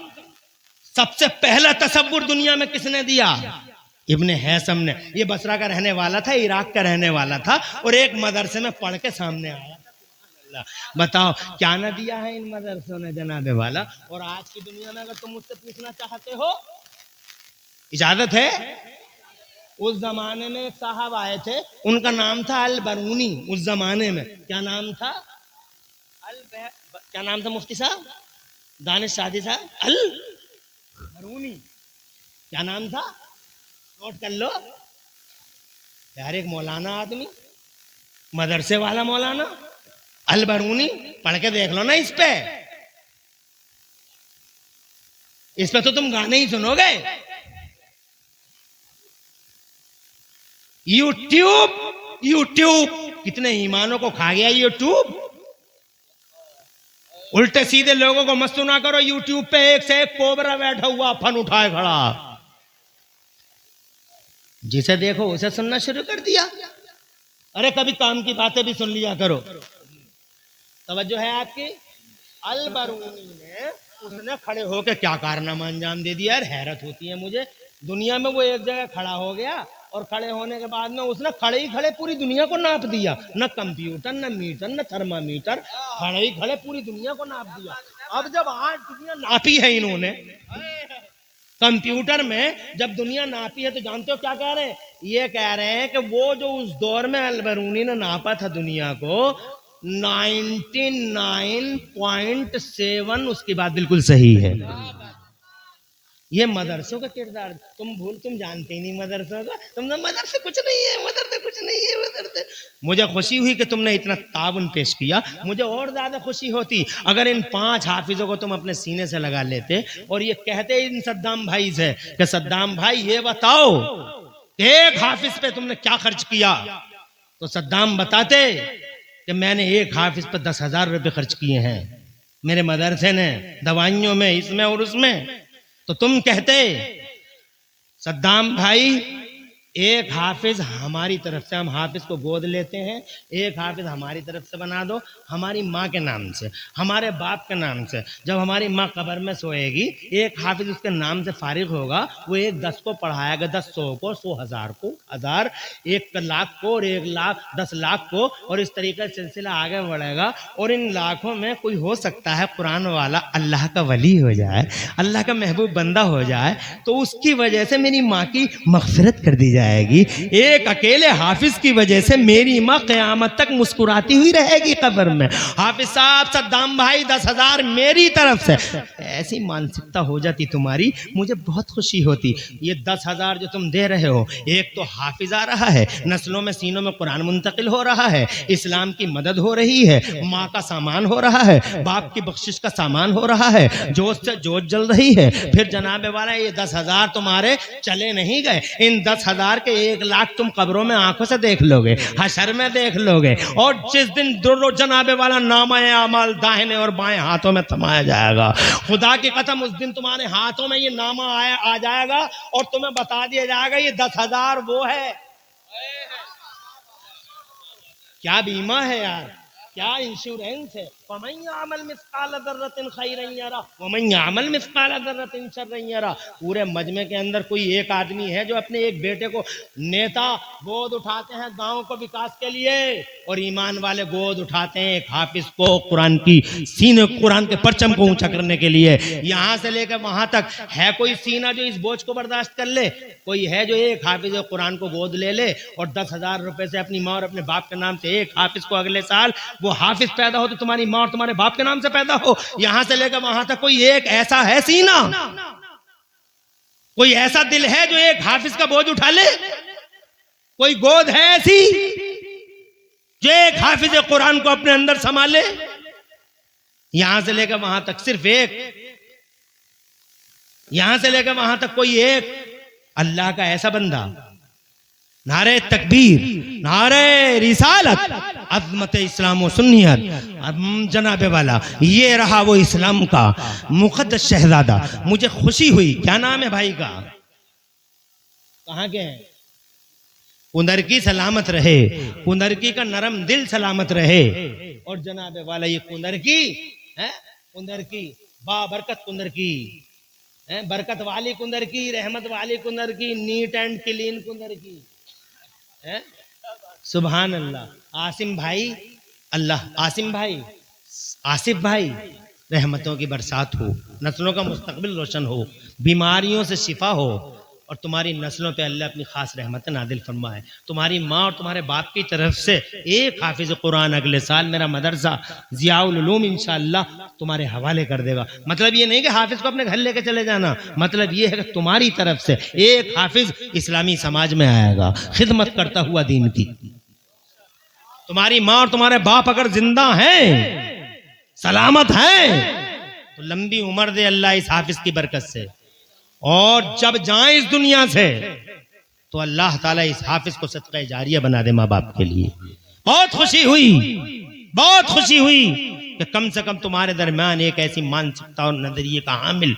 सबसे पहला तसव्वुर दुनिया में किसने दिया? इब्ने हैसम ने। ये बसरा का रहने वाला था, इराक का रहने वाला था और एक मदरसे में पढ़ के सामने आया। बताओ क्या ना दिया है इन मदरसों ने जनाबे वाला। और आज की दुनिया में अगर तुम मुझसे पूछना चाहते हो, इजाजत है? उस जमाने में एक साहब आए थे, उनका नाम था अल बरूनी। उस जमाने में क्या नाम था? क्या नाम था मुफ्ती साहब? दानिश शादी साहब अल बरूनी। क्या नाम था? नोट कर लो यार। एक मौलाना आदमी, मदरसे वाला मौलाना अल बरूनी, पढ़ के देख लो ना इस पे तो तुम गाने ही सुनोगे। यूट्यूब कितने ईमानों को खा गया यूट्यूब। उल्टे सीधे लोगों को मस्त ना करो। यूट्यूब पे एक से एक कोबरा बैठा हुआ फन उठाए खड़ा, जिसे देखो उसे सुनना शुरू कर दिया। अरे कभी काम की बातें भी सुन लिया करो। तवज्जो है आपकी? अल बरूनी ने, उसने खड़े होकर क्या कारनामा अंजाम दे दिया यार, हैरत होती है मुझे। दुनिया में वो एक जगह खड़ा हो गया और खड़े होने के बाद में उसने खड़े ही खड़े पूरी दुनिया को नाप दिया। न कंप्यूटर, न मीटर, न थर्मामीटर, खड़े ही खड़े पूरी दुनिया को नाप दिया। अब जब आज दुनिया नापी है इन्होंने कंप्यूटर में, जब दुनिया नापी है तो जानते हो क्या कह रहे हैं? ये कह रहे हैं कि वो जो उस दौर में अल बरूनी ने नापा था दुनिया को, 99.7 उसकी बात बिल्कुल सही है। ये मदरसों का किरदार तुम जानते ही नहीं मदरसों का। तुम मदरसे कुछ नहीं है, मदरसे कुछ नहीं है, मदरसे। मुझे खुशी हुई कि तुमने इतना ताउन पेश किया। मुझे और ज्यादा खुशी होती अगर इन 5 हाफिजों को तुम अपने सीने से लगा लेते और ये कहते इन सद्दाम भाई से कि सद्दाम भाई ये बताओ एक हाफिज पे तुमने क्या खर्च किया, तो सद्दाम बताते कि मैंने एक हाफिज पर 10,000 रुपये खर्च किए हैं मेरे मदरसे ने, दवाइयों में, इसमें और उसमें। तो तुम कहते सद्दाम भाई एक हाफिज हमारी तरफ से, हम हाफिज को गोद लेते हैं, एक हाफिज हमारी तरफ से बना दो, हमारी माँ के नाम से, हमारे बाप के नाम से। जब हमारी माँ कब्र में सोएगी एक हाफिज उसके नाम से फारिग होगा, वो 10 को पढ़ाएगा, 10 100 को, 100 1000 को, 1000 1 लाख को और 1 लाख 10 लाख को, और इस तरीके से सिलसिला आगे बढ़ेगा। और इन लाखों में कोई हो सकता है कुरान वाला अल्लाह का वली हो जाए, अल्लाह का महबूब बंदा हो जाए, तो उसकी वजह से मेरी माँ की मग़फ़िरत कर दी जाएगी। एक अकेले हाफिज की वजह से मेरी माँ क़यामत तक मुस्कुराती हुई रहेगी कब्र में। हाफिज साहब, सद्दाम भाई 10,000 मेरी तरफ से। ऐसी मानसिकता हो जाती तुम्हारी, मुझे बहुत खुशी होती। ये 10,000 जो तुम दे रहे हो, एक तो हाफिज आ रहा है, नस्लों में सीनों में कुरान मुंतकिल हो रहा है, इस्लाम की मदद हो रही है, माँ का सामान हो रहा है, बाप की बख्शिश का सामान हो रहा है, जोश से जोश जल रही है। फिर जनाबे वाला ये 10,000 तुम्हारे चले नहीं गए। इन 10,000 यार कि 1 लाख तुम कब्रों में आंखों से देख लोगे, हशर में देख लोगे, और जिस दिन रोज जनाबे वाला नामा अमाल दाहिने और बाएं हाथों में थमाया जाएगा, खुदा की कसम उस दिन तुम्हारे हाथों में ये नामा आ जाएगा और तुम्हें बता दिया जाएगा ये 10,000 वो है। क्या बीमा है यार, क्या इंश्योरेंस है। वमन मिस्काल दर्रतिन खैरन यरा वमन मिस्काल दर्रतिन शर्रन यरा। पूरे मजमे के अंदर कोई एक आदमी है जो अपने एक बेटे को नेता गोद उठाते हैं गांव को विकास के लिए, और ईमान वाले गोद उठाते हैं एक हाफिज को कुरान की सीने कुरान के परचम को ऊंचा करने के लिए। यहां से लेकर वहां तक है कोई सीना जो इस बोझ को बर्दाश्त कर ले? कोई है जो एक हाफिज कुरान को गोद ले ले और 10,000 रुपए से अपनी माँ और अपने बाप के नाम से एक हाफिज को अगले साल वो हाफिज पैदा हो तो तुम्हारी माँ और तुम्हारे बाप के नाम से पैदा हो? यहां से लेकर वहां तक कोई एक ऐसा है सीना, कोई ऐसा दिल है जो एक हाफिज का बोझ उठा ले? कोई गोद है ऐसी जो एक हाफिज कुरान को अपने अंदर संभाले? यहां से लेकर वहां तक सिर्फ एक, यहां से लेकर वहां तक कोई एक अल्लाह का ऐसा बंदा, नारे तकबीर, नारे रिसालत, अज़मत इस्लाम व सुन्नियत, जनाबे वाला ये रहा वो इस्लाम का मुक़द्दस शहजादा। मुझे खुशी हुई। क्या नाम है भाई का? कहाँ के हैं? कुंदरकी सलामत रहे, कुंदरकी का नरम दिल सलामत रहे। और जनाबे वाला ये कुंदरकी है, कुंदरकी बाबरकत कुंदरकी है, बरकत वाली कुंदरकी, रहमत वाली Kundarki, neat and clean Kundarki है। सुभान अल्लाह। आसिम भाई, अल्लाह आसिम भाई, आसिफ भाई, रहमतों की बरसात हो, नस्लों का मुस्तकबिल रोशन हो, बीमारियों से शिफा हो, और तुम्हारी नस्लों पे अल्लाह अपनी खास रहमत नादिल फरमाए। तुम्हारी माँ और तुम्हारे बाप की तरफ से एक हाफिज कुरान अगले साल मेरा मदरसा ज़ियाउल उलूम इंशाअल्लाह तुम्हारे हवाले कर देगा। मतलब ये नहीं कि हाफिज को अपने घर लेके चले जाना, मतलब ये है कि तुम्हारी तरफ से एक हाफिज इस्लामी समाज में आएगा खिदमत करता हुआ दीन की। तुम्हारी माँ और तुम्हारे बाप अगर जिंदा हैं, सलामत हैं, तो लंबी उम्र दे अल्लाह इस हाफिज की बरकत से, और जब जाएं इस दुनिया से तो अल्लाह ताला इस हाफिज को सदका जारिया बना दे माँ बाप के लिए। बहुत खुशी हुई, बहुत खुशी हुई कि कम से कम तुम्हारे दरमियान एक ऐसी मानसिकता और नजरिए का हामिल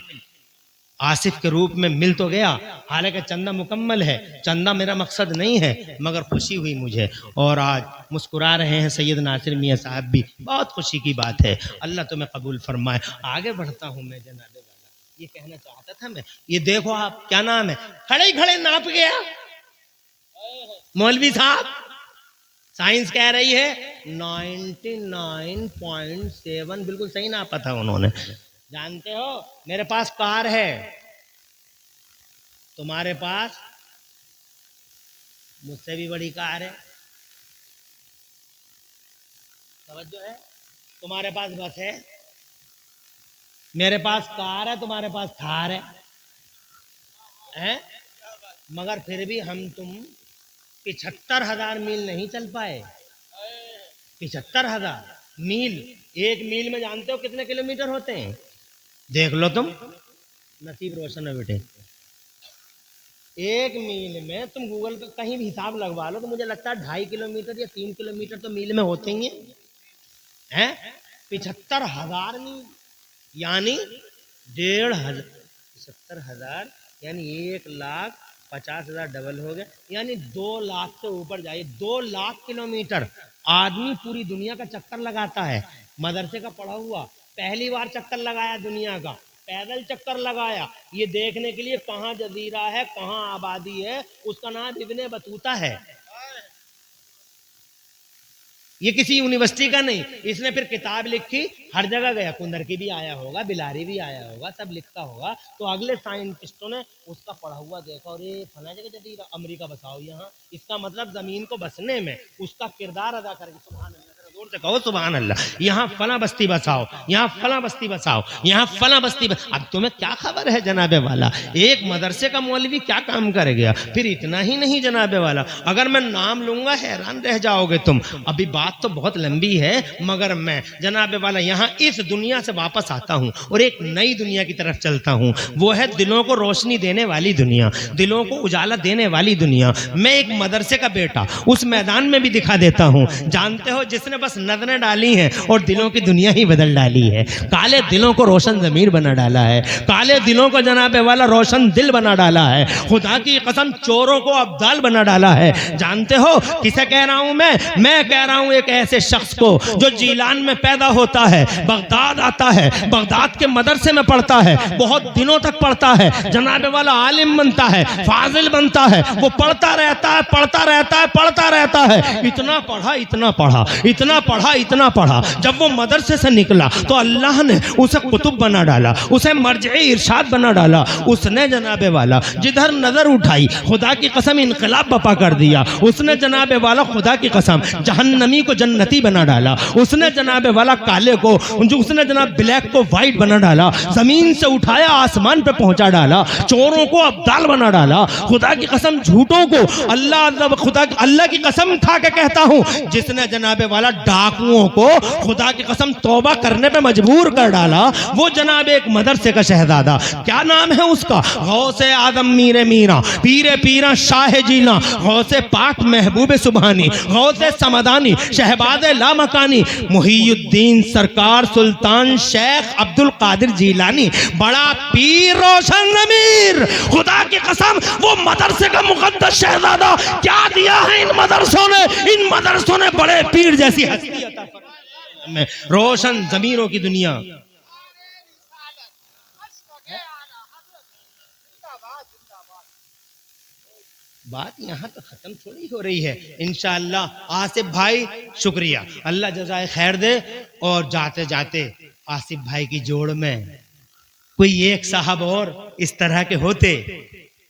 आसिफ के रूप में मिल तो गया। हालांकि चंदा मुकम्मल है, चंदा मेरा मकसद नहीं है, मगर खुशी हुई मुझे। और आज मुस्कुरा रहे हैं सैयद नासिर मियाँ साहब भी, बहुत खुशी की बात है। अल्लाह तुम्हें कबूल फरमाए। आगे बढ़ता हूँ मैं जनाबे वाला, ये कहना चाहता था मैं, ये देखो आप क्या नाम है, खड़े ही खड़े नाप गया मौलवी साहब। साइंस कह रही है 99.7, बिल्कुल सही नापा था उन्होंने। जानते हो मेरे पास कार है, तुम्हारे पास मुझसे भी बड़ी कार है, समझो है। तुम्हारे पास बस है, मेरे पास कार है, तुम्हारे पास थार है? मगर फिर भी हम तुम 75,000 मील नहीं चल पाए। 75,000 मील, एक मील में जानते हो कितने किलोमीटर होते हैं? देख लो तुम, नसीब रोशन है बेटे। एक मील में तुम गूगल पे कहीं भी हिसाब लगवा लो तो मुझे लगता है 2.5 किलोमीटर या 3 किलोमीटर तो मील में होते ही हैं। 75,000 मील यानी 1,500, 70,000 यानी 1,50,000 डबल हो गया, यानी 2 लाख से ऊपर जाइए। 2 लाख किलोमीटर आदमी पूरी दुनिया का चक्कर लगाता है। मदरसे का पढ़ा हुआ पहली बार चक्कर लगाया दुनिया का, पैदल चक्कर लगाया ये देखने के लिए कहाँ जजीरा है, कहाँ आबादी है। उसका नाम इब्ने बतूता है। ये किसी यूनिवर्सिटी का नहीं, इसने फिर किताब लिखी, हर जगह गया, कुंदरकी भी आया होगा, बिलारी भी आया होगा, सब लिखता होगा। तो अगले साइंटिस्टों ने उसका पढ़ा हुआ देखा और ये फला जगह जजीरा, अमेरिका बसाओ यहाँ। इसका मतलब जमीन को बसने में उसका किरदार अदा करके। सुभान अल्लाह, जोर से कहो सुभान अल्लाह। यहाँ फला बस्ती बसाओ, यहाँ फला बस्ती बसाओ, यहाँ फला बस्ती अब तुम्हें क्या खबर है जनाबे वाला, एक मदरसे का मौलवी क्या काम कर गया। फिर इतना ही नहीं जनाबे वाला, अगर मैं नाम लूंगा हैरान रह जाओगे तुम। अभी बात तो बहुत लंबी है, मगर मैं जनाबे वाला यहाँ इस दुनिया से वापस आता हूँ और एक नई दुनिया की तरफ चलता हूँ। वो है दिलों को रोशनी देने वाली दुनिया, दिलों को उजाला देने वाली दुनिया। मैं एक मदरसे का बेटा उस मैदान में भी दिखा देता हूँ। जानते हो, जिसने बस नजरें डाली हैं और दिलों की दुनिया ही बदल डाली है। काले दिलों को रोशन ज़मीर बना डाला है, काले दिलों को जनाबे वाला रोशन दिल बना डाला है। खुदा की कसम, चोरों को अब्दाल बना डाला है। जानते हो किसे कह रहा हूं मैं कह रहा हूं एक ऐसे शख्स को जो जीलान में पैदा होता है, बगदाद आता है, बगदाद के मदरसे में पढ़ता है, बहुत दिनों तक पढ़ता है, जनाबे वाला आलिम बनता है, फाजिल बनता है। वो पढ़ता रहता है, पढ़ता रहता है, पढ़ता रहता है। इतना पढ़ा, इतना पढ़ा, इतना पढ़ा, इतना पढ़ा। जब वो मदरसे से निकला तो अल्लाह ने उसे कुतुब बना डाला, उसे मर्जे इरशाद बना डाला। उसने जनाबे वाला जिधर नजर उठाई, खुदा की कसम इनकलाब बपा कर दिया। उसने जनाबे वाला खुदा की कसम जहन्नमी को जन्नती बना डाला। उसने जनाबे वाला काले को, उसने जनाब ब्लैक को वाइट बना डाला। जमीन से उठाया, आसमान पे पहुंचा डाला। चोरों को अब्दाल बना डाला। खुदा की कसम झूठों को अल्लाह की कसम खा के कहता हूं, जिसने जनाबे वाला डाकुओं को खुदा की कसम तौबा करने पे मजबूर कर डाला, वो जनाब एक मदरसे का शहजादा, क्या नाम है उसका, गौसे आदम मीरे मीरा, पीरे पीरा शाह जीना, गौसे पाक महबूब सुबहानी, गौसे समदानी, शहबाज लामकानी, मुहीउद्दीन सरकार सुल्तान शेख अब्दुल कादिर जीलानी, बड़ा पीर रोशन ज़मीर। खुदा की कसम, वो मदरसे का मुकद्दस शहजादा क्या दिया है इन मदरसों ने। इन मदरसों ने बड़े पीर जैसी हस्ती अता फरमाई में, रोशन ज़मीरों की दुनिया। बात यहाँ तो खत्म थोड़ी हो रही है। इंशाअल्लाह आसिफ भाई, शुक्रिया, अल्लाह जज़ाए खैर दे। और जाते जाते आसिफ भाई की जोड़ में कोई एक साहब और इस तरह के होते,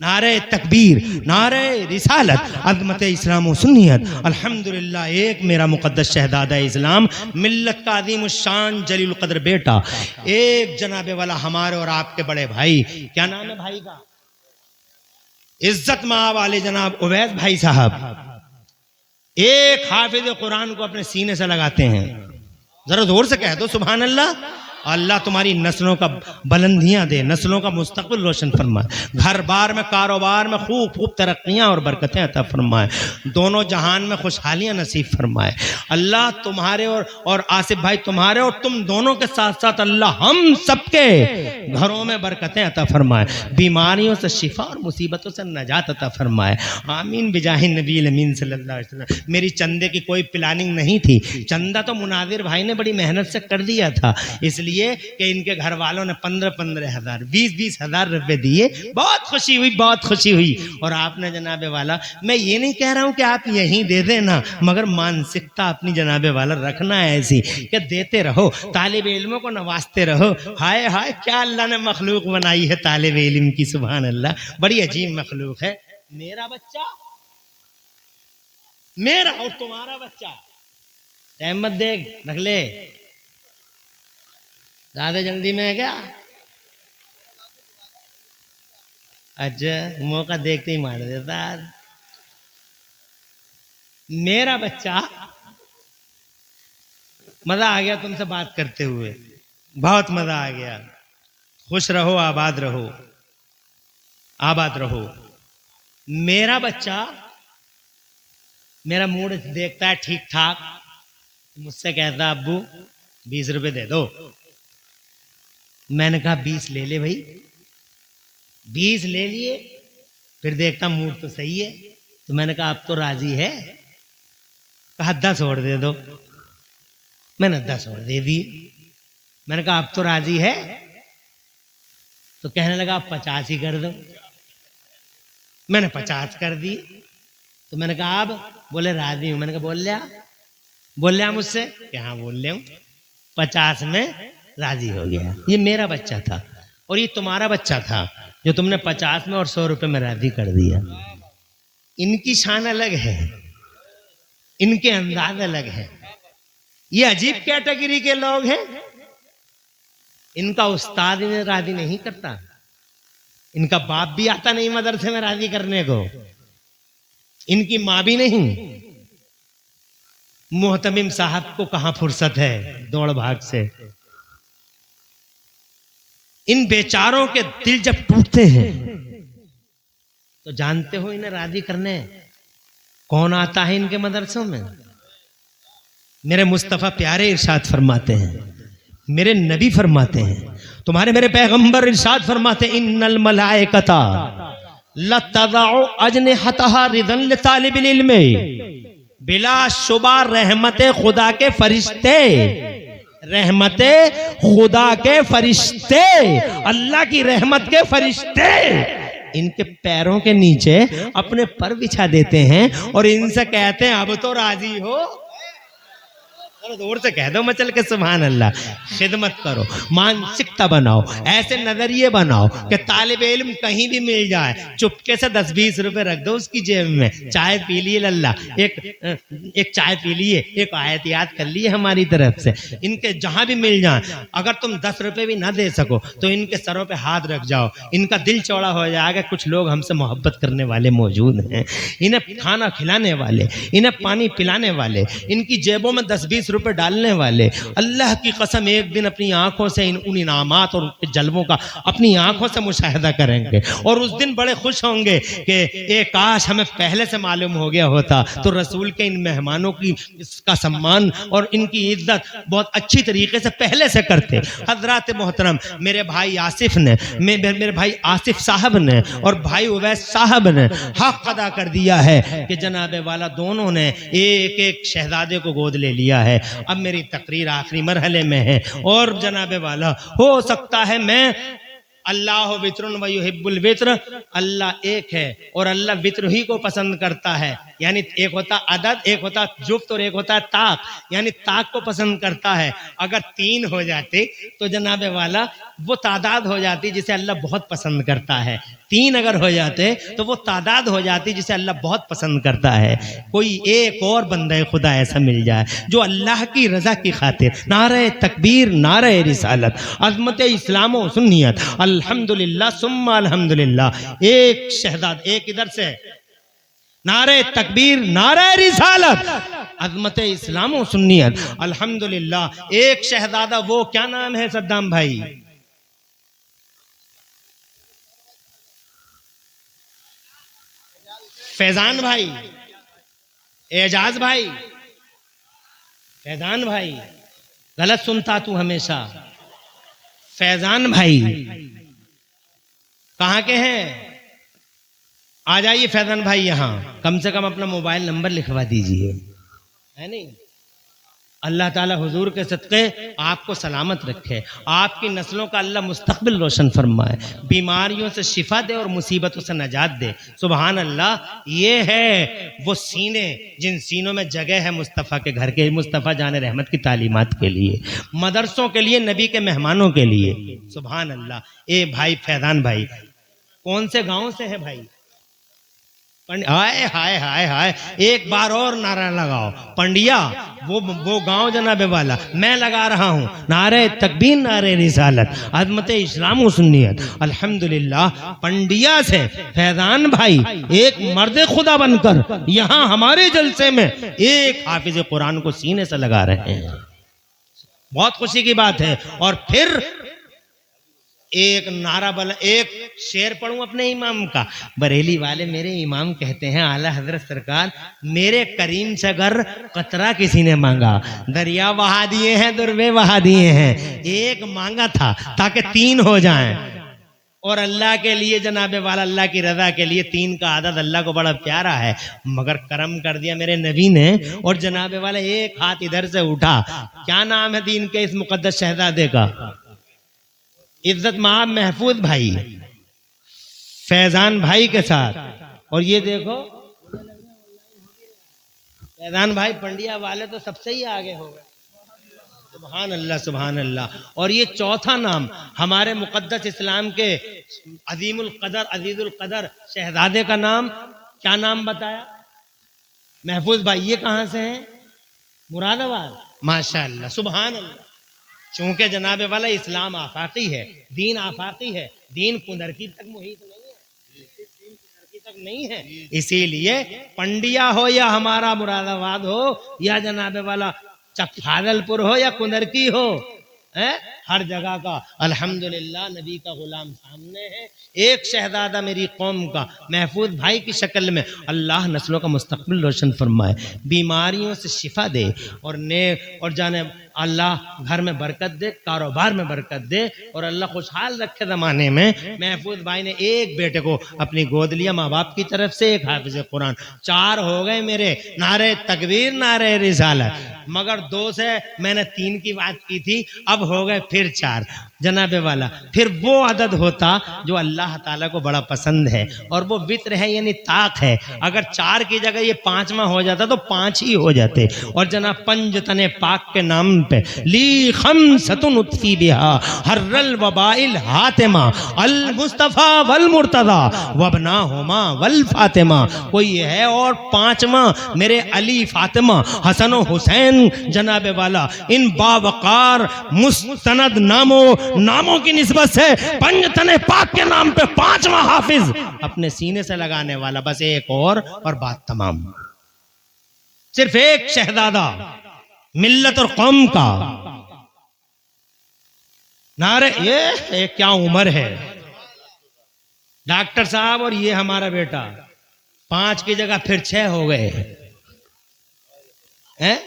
नारे तकबीर, नारे रिसालत, अज़मत इस्लाम व सुन्नियत, अल्हम्दुलिल्लाह। एक मेरा मुक़द्दस शहज़ादा इस्लाम, मिल्लत का अज़ीम शान जलील क़द्र बेटा, एक जनाबे वाला हमारे और आपके बड़े भाई, क्या नाम है भाई का, इज्जत माँ वाले जनाब उवैस भाई साहब, एक हाफिज कुरान को अपने सीने से लगाते हैं। जरा जोर से कह दो सुभान अल्लाह। अल्लाह तुम्हारी नस्लों का बुलंदियां दे, नस्लों का मुस्तकबिल रोशन फरमाए, घर बार में कारोबार में खूब खूब तरक्कियां और बरकतें अता फरमाए, दोनों जहान में खुशहालियां नसीब फरमाए। अल्लाह तुम्हारे और आसिफ भाई तुम्हारे और तुम दोनों के साथ साथ अल्लाह हम सबके घरों में बरकतें अता फरमाए, बीमारियों से शिफा और मुसीबतों से नजात अता फरमाए। आमीन बिजाहि नबी अमीन सल्लल्लाहु अलैहि वसल्लम। मेरी चंदे की कोई प्लानिंग नहीं थी, चंदा तो मुनाजिर भाई ने बड़ी मेहनत से कर दिया था, इसलिए कि इनके घर वालों ने 15-15 हज़ार 20-20 हज़ार रुपए दिए। बहुत खुशी हुई, बहुत खुशी हुई। और आपने जनाबे वाला, मैं ये नहीं कह रहा हूं कि आप यहीं दे देना, मगर मानसिकता अपनी जनाबे वाला रखना है ऐसी कि देते रहो, तालिब इल्मों को नवाजते रहो। हाय हाय, क्या अल्लाह ने मखलूक बनाई है तालिब इल्म की, सुभान अल्लाह, बड़ी अजीब मखलूक है। मेरा बच्चा, मेरा और तुम्हारा बच्चा, अहमद देख रख ले, ज्यादा जल्दी में है क्या? अच्छा, मौका देखते ही मार देता। मेरा बच्चा, मजा आ गया तुमसे बात करते हुए, बहुत मजा आ गया। खुश रहो, आबाद रहो, आबाद रहो। मेरा बच्चा मेरा मूड देखता है ठीक ठाक, मुझसे कहता अब्बू 20 रुपए दे दो। मैंने कहा 20 ले ले भाई, 20 ले लिए। फिर देखता मूड तो सही है, तो मैंने कहा अब तो राजी है, कहा 10 और दे दो। मैंने 10 और दे दिए। मैंने कहा अब तो राजी है, तो कहने लगा आप 50 ही कर दो। मैंने 50 कर दिए। तो मैंने कहा अब, बोले राजी हूं। मैंने कहा बोल लिया मुझसे कि हाँ बोल लिया हूं। 50 में राजी हो गया। ये मेरा बच्चा था और ये तुम्हारा बच्चा था जो तुमने 50 में और 100 रुपए में राजी कर दिया। इनकी शान अलग है, इनके अंदाज अलग है। ये अजीब कैटेगरी के लोग हैं। इनका उस्ताद इन्हें राजी नहीं करता, इनका बाप भी आता नहीं मदरसे में राजी करने को, इनकी मां भी नहीं। मोहतमिम साहब को कहां फुर्सत है दौड़ भाग से। इन बेचारों के दिल जब टूटते हैं तो जानते हो इन्हें राजी करने कौन आता है इनके मदरसों में? मेरे मुस्तफा प्यारे इरशाद फरमाते हैं, मेरे नबी फरमाते हैं, तुम्हारे मेरे पैगंबर इरशाद फरमाते हैं, इन्नल मलाइकता लतदउ अजनिहतहा रिदन लितालिबिल इल्म। बिला शुबा रहमते खुदा के फरिश्ते, रहमते खुदा के फरिश्ते, अल्लाह की रहमत के फरिश्ते इनके पैरों के नीचे अपने पर बिछा देते हैं और इनसे कहते हैं अब तो राजी हो। दूर से कह दो मचल के सुभान अल्लाह। खिदमत करो, मानसिकता बनाओ, ऐसे नजरिए बनाओ कि तालिब इल्म कहीं भी मिल जाए चुपके से 10-20 रुपए रख दो उसकी जेब में। चाय पी लिए लल्ला, एक चाय पी लिए, एक आयत याद कर लिए हमारी तरफ से। इनके जहां भी मिल जाए, अगर तुम 10 रुपए भी ना दे सको तो इनके सरों पे हाथ रख जाओ, इनका दिल चौड़ा हो जाएगा। कुछ लोग हमसे मोहब्बत करने वाले मौजूद हैं, इन्हें खाना खिलाने वाले, इन्हें पानी पिलाने वाले, इनकी जेबों में 10-20 रुपए डालने वाले। अल्लाह की कसम एक दिन अपनी आंखों से उन इनामात और उनके जलवों का अपनी आंखों से मुशाहिदा करेंगे और उस दिन बड़े खुश होंगे कि एक काश हमें पहले से मालूम हो गया होता तो रसूल के इन मेहमानों की इसका सम्मान और इनकी इज्जत बहुत अच्छी तरीके से पहले से करते। हजरात मोहतरम, मेरे भाई आसिफ ने, मेरे भाई आसिफ साहब ने और भाई उवैस साहब ने हक अदा कर दिया है कि जनाबे वाला दोनों ने एक एक शहजादे को गोद ले लिया है। अब मेरी तकरीर आखिरी मरहले में है और जनाबे वाला हो सकता है मैं अल्लाह वित्रुन व युहिब्बुल वित्र, अल्लाह एक है और अल्लाह वित्र ही को पसंद करता है। यानी एक होता अदद, एक होता जुफ्त और एक होता ताक, यानी ताक को पसंद करता है। अगर 3 हो जाते तो जनाबे वाला वो तादाद हो जाती जिसे अल्लाह बहुत पसंद करता है। 3 अगर हो जाते तो वो तादाद हो जाती जिसे अल्लाह बहुत पसंद करता है। कोई एक और बंदा खुदा ऐसा मिल जाए जो अल्लाह की रजा की खातिर नारे तकबीर, नारे रिसालत, अज़मत इस्लाम व सुन्नियत, अल्हम्दुलिल्लाह सुम्मा अल्हम्दुलिल्लाह। एक शहजाद, एक इधर से नारे तकबीर, नारे रिसालत, अज़मत इस्लाम व सुन्नियत, अल्हम्दुलिल्लाह। एक शहजादा, वो क्या नाम है सद्दाम भाई? फैजान भाई, एजाज भाई, फैजान भाई, गलत सुनता तू हमेशा। फैजान भाई कहाँ के हैं? आ जाइए फैजान भाई यहाँ, कम से कम अपना मोबाइल नंबर लिखवा दीजिए, है नहीं? अल्लाह ताला हुजूर के सदक़े आपको सलामत रखे, आपकी नस्लों का अल्लाह मुस्तक़बिल रोशन फरमाए, बीमारियों से शिफा दे और मुसीबतों से नजात दे। सुबहान अल्लाह। ये है वो सीने जिन सीनों में जगह है मुस्तफ़ा के घर के, मुस्तफ़ा जाने रहमत की तालीमात के लिए, मदरसों के लिए, नबी के मेहमानों के लिए। सुबहान अल्लाह। ए भाई फैजान भाई, कौन से गाँव से है भाई? हाय हाय हाय हाय, एक बार और नारा लगाओ। पंडिया वो गांव जनाबे वाला, मैं लगा रहा हूं नारे तकबीर, नारे रिसालत, अज़मत इस्लाम व सुन्नियत, अल्हम्दुलिल्लाह। पंडिया से फैजान भाई एक मर्द खुदा बनकर यहां हमारे जलसे में एक हाफिज कुरान को सीने से लगा रहे हैं। बहुत खुशी की बात है। और फिर एक नारा बला, एक शेर पढ़ूं अपने इमाम का। बरेली वाले मेरे इमाम कहते हैं, आला हजरत सरकार, मेरे करीम से अगर कतरा किसी ने मांगा, दरिया बहा दिए हैं, दुर्बे बहा दिए हैं। एक मांगा था ताकि 3 हो जाएं, और अल्लाह के लिए जनाबे वाला, अल्लाह की रजा के लिए 3 का आदत अल्लाह को बड़ा प्यारा है, मगर करम कर दिया मेरे नबी ने और जनाबे वाला एक हाथ इधर से उठा। क्या नाम है दीन के इस मुकद्दस शहजादे का? इज्जत माब महफूज भाई, फैजान भाई के साथ। और ये देखो फैजान भाई पंडिया वाले तो सबसे ही आगे हो गए। सुभान अल्लाह, सुभान अल्लाह। और ये चौथा नाम हमारे मुकद्दस इस्लाम के अजीमुल कदर, अजीजुल कदर शहजादे का नाम, क्या नाम बताया? महफूज भाई। ये कहाँ से हैं? मुरादाबाद। माशाअल्लाह, सुभान अल्लाह। चूंकि जनाबे वाला इस्लाम आफाकी है, दीन आफाकी है, दीन कुंदरकी तक मुहित नहीं है, दीन कुंदरकी तक नहीं है। इसीलिए पंडिया हो या हमारा मुरादाबाद हो या जनाबे वाला भागलपुर हो या कुंदरकी हो, हर जगह का अल्हम्दुलिल्लाह नबी का गुलाम सामने है। एक शहजादा मेरी कौम का महफूज भाई की शक्ल में, अल्लाह नस्लों का मुस्तकबिल रोशन फरमाए, बीमारियों से शिफा दे और जाने अल्लाह घर में बरकत दे, कारोबार में बरकत दे और अल्लाह खुशहाल रखे। ज़माने में महफूज भाई ने एक बेटे को अपनी गोद लिया माँ बाप की तरफ से, एक हाफिज कुरान, 4 हो गए मेरे। नारे तकबीर, नारे रिसालत। मगर 2 से मैंने 3 की बात की थी, अब हो गए फिर 4 जनाबे वाला। फिर वो अदद होता जो अल्लाह ताला को बड़ा पसंद है और वो वित्र है यानी ताक है। अगर 4 की जगह ये 5वां हो जाता तो 5 ही हो जाते। और जनाब पंजतने पाक के नाम पे ली खमसतुन उत्फी बिहा हर्रल वबाइल हातिमा अल मुस्तफा वल मुर्तदा वबनाहुमा वल फातिमा। कोई है और 5वां मेरे अली फातिमा हसन और हुसैन जनाबे वाला। इन बावकार मुस्तनद नामों की निस्बत से पंजतने पाक के नाम पे 5वां हाफिज अपने सीने से लगाने वाला। बस एक और बात तमाम। सिर्फ एक शहजादा मिल्लत और कौम का। नारे ये क्या उम्र है डॉक्टर साहब, और ये हमारा बेटा 5 की जगह फिर 6 हो गए हैं।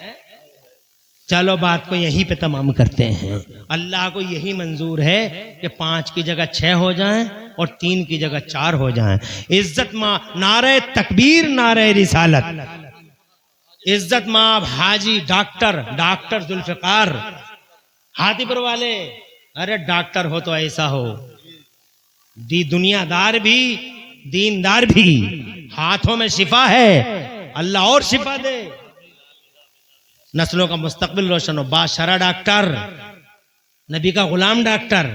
चलो बात को यहीं पे तमाम करते हैं। अल्लाह को यही मंजूर है कि 5 की जगह 6 हो जाएं और 3 की जगह 4 हो जाएं। इज्जत माँ नारे तकबीर, नारे रिसालत। इज्जत माँ हाजी डॉक्टर जुल्फिकार हाथीपुर वाले। अरे डॉक्टर हो तो ऐसा हो, दुनियादार भी दीनदार भी, हाथों में शिफा है, अल्लाह और शिफा दे, नस्लों का मुस्तकबिल रोशन हो। बाशरा डॉक्टर, नबी का गुलाम डॉक्टर,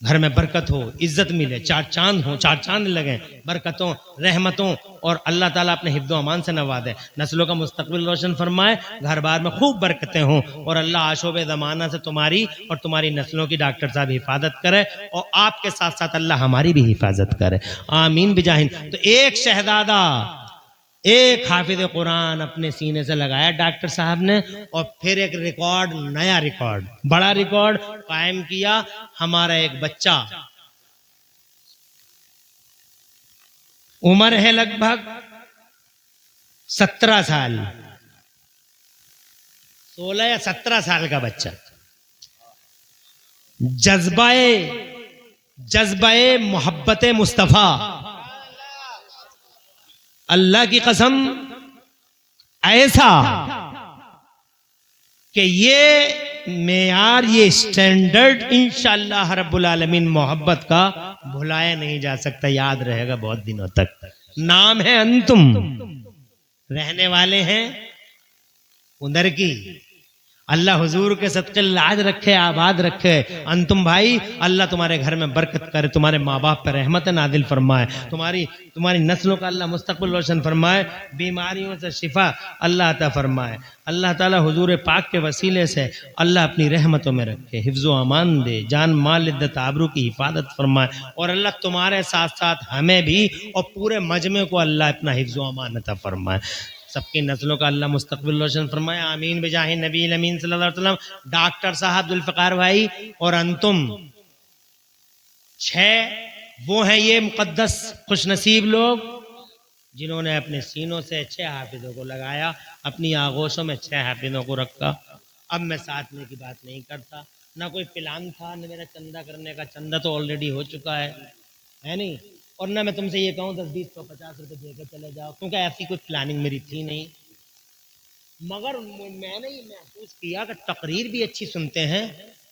घर में बरकत हो, इज्जत मिले, 4 चांद हो, 4 चांद लगे बरकतों रहमतों, और अल्लाह ताला अपने हिफ्ज़ो अमान से नवाजे, नस्लों का मुस्तकबिल रोशन फरमाए, घर बार में खूब बरकतें हों और अल्लाह आशोब ज़माना से तुम्हारी और तुम्हारी नस्लों की डॉक्टर साहब हिफाजत करे और आपके साथ साथ अल्लाह हमारी भी हिफाजत करे, आमीन बिजाहिन। तो एक शहजादा, एक हाफिज कुरान अपने सीने से लगाया डॉक्टर साहब ने, और फिर एक रिकॉर्ड, नया रिकॉर्ड, बड़ा रिकॉर्ड कायम किया। हमारा एक बच्चा, उम्र है लगभग 17 साल, 16 या 17 साल का बच्चा, जज्बाए मोहब्बत मुस्तफा, अल्लाह की कसम ऐसा कि ये मेयार, ये स्टैंडर्ड इंशाअल्लाह रब्बुल आलमीन मोहब्बत का भुलाया नहीं जा सकता, याद रहेगा बहुत दिनों तक। नाम है अंतुम, रहने वाले हैं उधर की। अल्लाह हुजूर के सदक़े लाज रखे, आबाद रखे। अंतुम भाई, अल्लाह तुम्हारे घर में बरकत करे, तुम्हारे माँ बाप पर रहमत नादिल फरमाए, तुम्हारी नस्लों का अल्लाह मुस्तकबिल रोशन फरमाए, बीमारियों से शिफा अल्लाह अता फरमाए। अल्लाह ताला हुजूर पाक के वसीले से अल्लाह अपनी रहमतों में रखे, हिफ्ज़ो अमान दे, जान माल इद्दत आबरू की हिफाजत फरमाए, और अल्लाह तुम्हारे साथ साथ हमें भी और पूरे मजमे को अल्लाह अपना हिफ्ज़ो अमान अता फरमाए। सबकी नस्लों का अल्लाह मुस्तकबिल रोशन फरमाए, आमीन बिजाहि नबी अमीन सल्लल्लाहु अलैहि वसल्लम। डॉक्टर साहब जुल्फ़िकार भाई और अंतुम 6 वो हैं ये मुक़द्दस खुशनसीब लोग जिन्होंने अपने सीनों से 6 हाफिजों को लगाया, अपनी आगोशों में 6 हाफिजों को रखा। अब मैं साथ में की बात नहीं करता, ना कोई प्लान था न मेरा चंदा करने का, चंदा तो ऑलरेडी हो चुका है नहीं, और ना मैं तुमसे ये कहूँ 10, 20, 100, 50 रुपए देकर चले जाओ, क्योंकि ऐसी कोई प्लानिंग मेरी थी नहीं। मगर मैंने ये महसूस किया कि तकरीर भी अच्छी सुनते हैं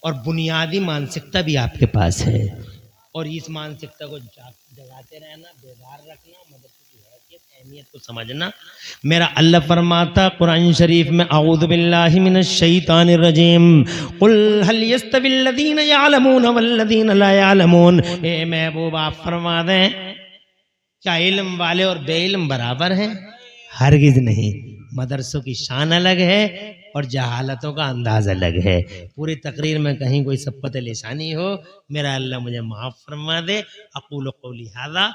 और बुनियादी मानसिकता भी आपके पास है, और इस मानसिकता को जगाते रहना, बेदार रखना, मदरसे की हैसियत अहमियत को समझना। मेरा अल्लाह फरमाता कुरान शरीफ में, औज़ु बिल्लाहि मिनश शैतानिर रजीम, कुल हल यस्तविल लज़ीना यअलमून वल्लज़ीना ला यअलमून। ए महबूब आप फरमा दें, क्या इल्म वाले और बेइल्म बराबर हैं? हरगिज नहीं। मदरसों की शान अलग है और जहालतों का अंदाज अलग है। पूरी तकरीर में कहीं कोई सबकत लिसानी हो, मेरा अल्लाह मुझे माफ़ फरमा दे। अक़ूलु क़ौली हाज़ा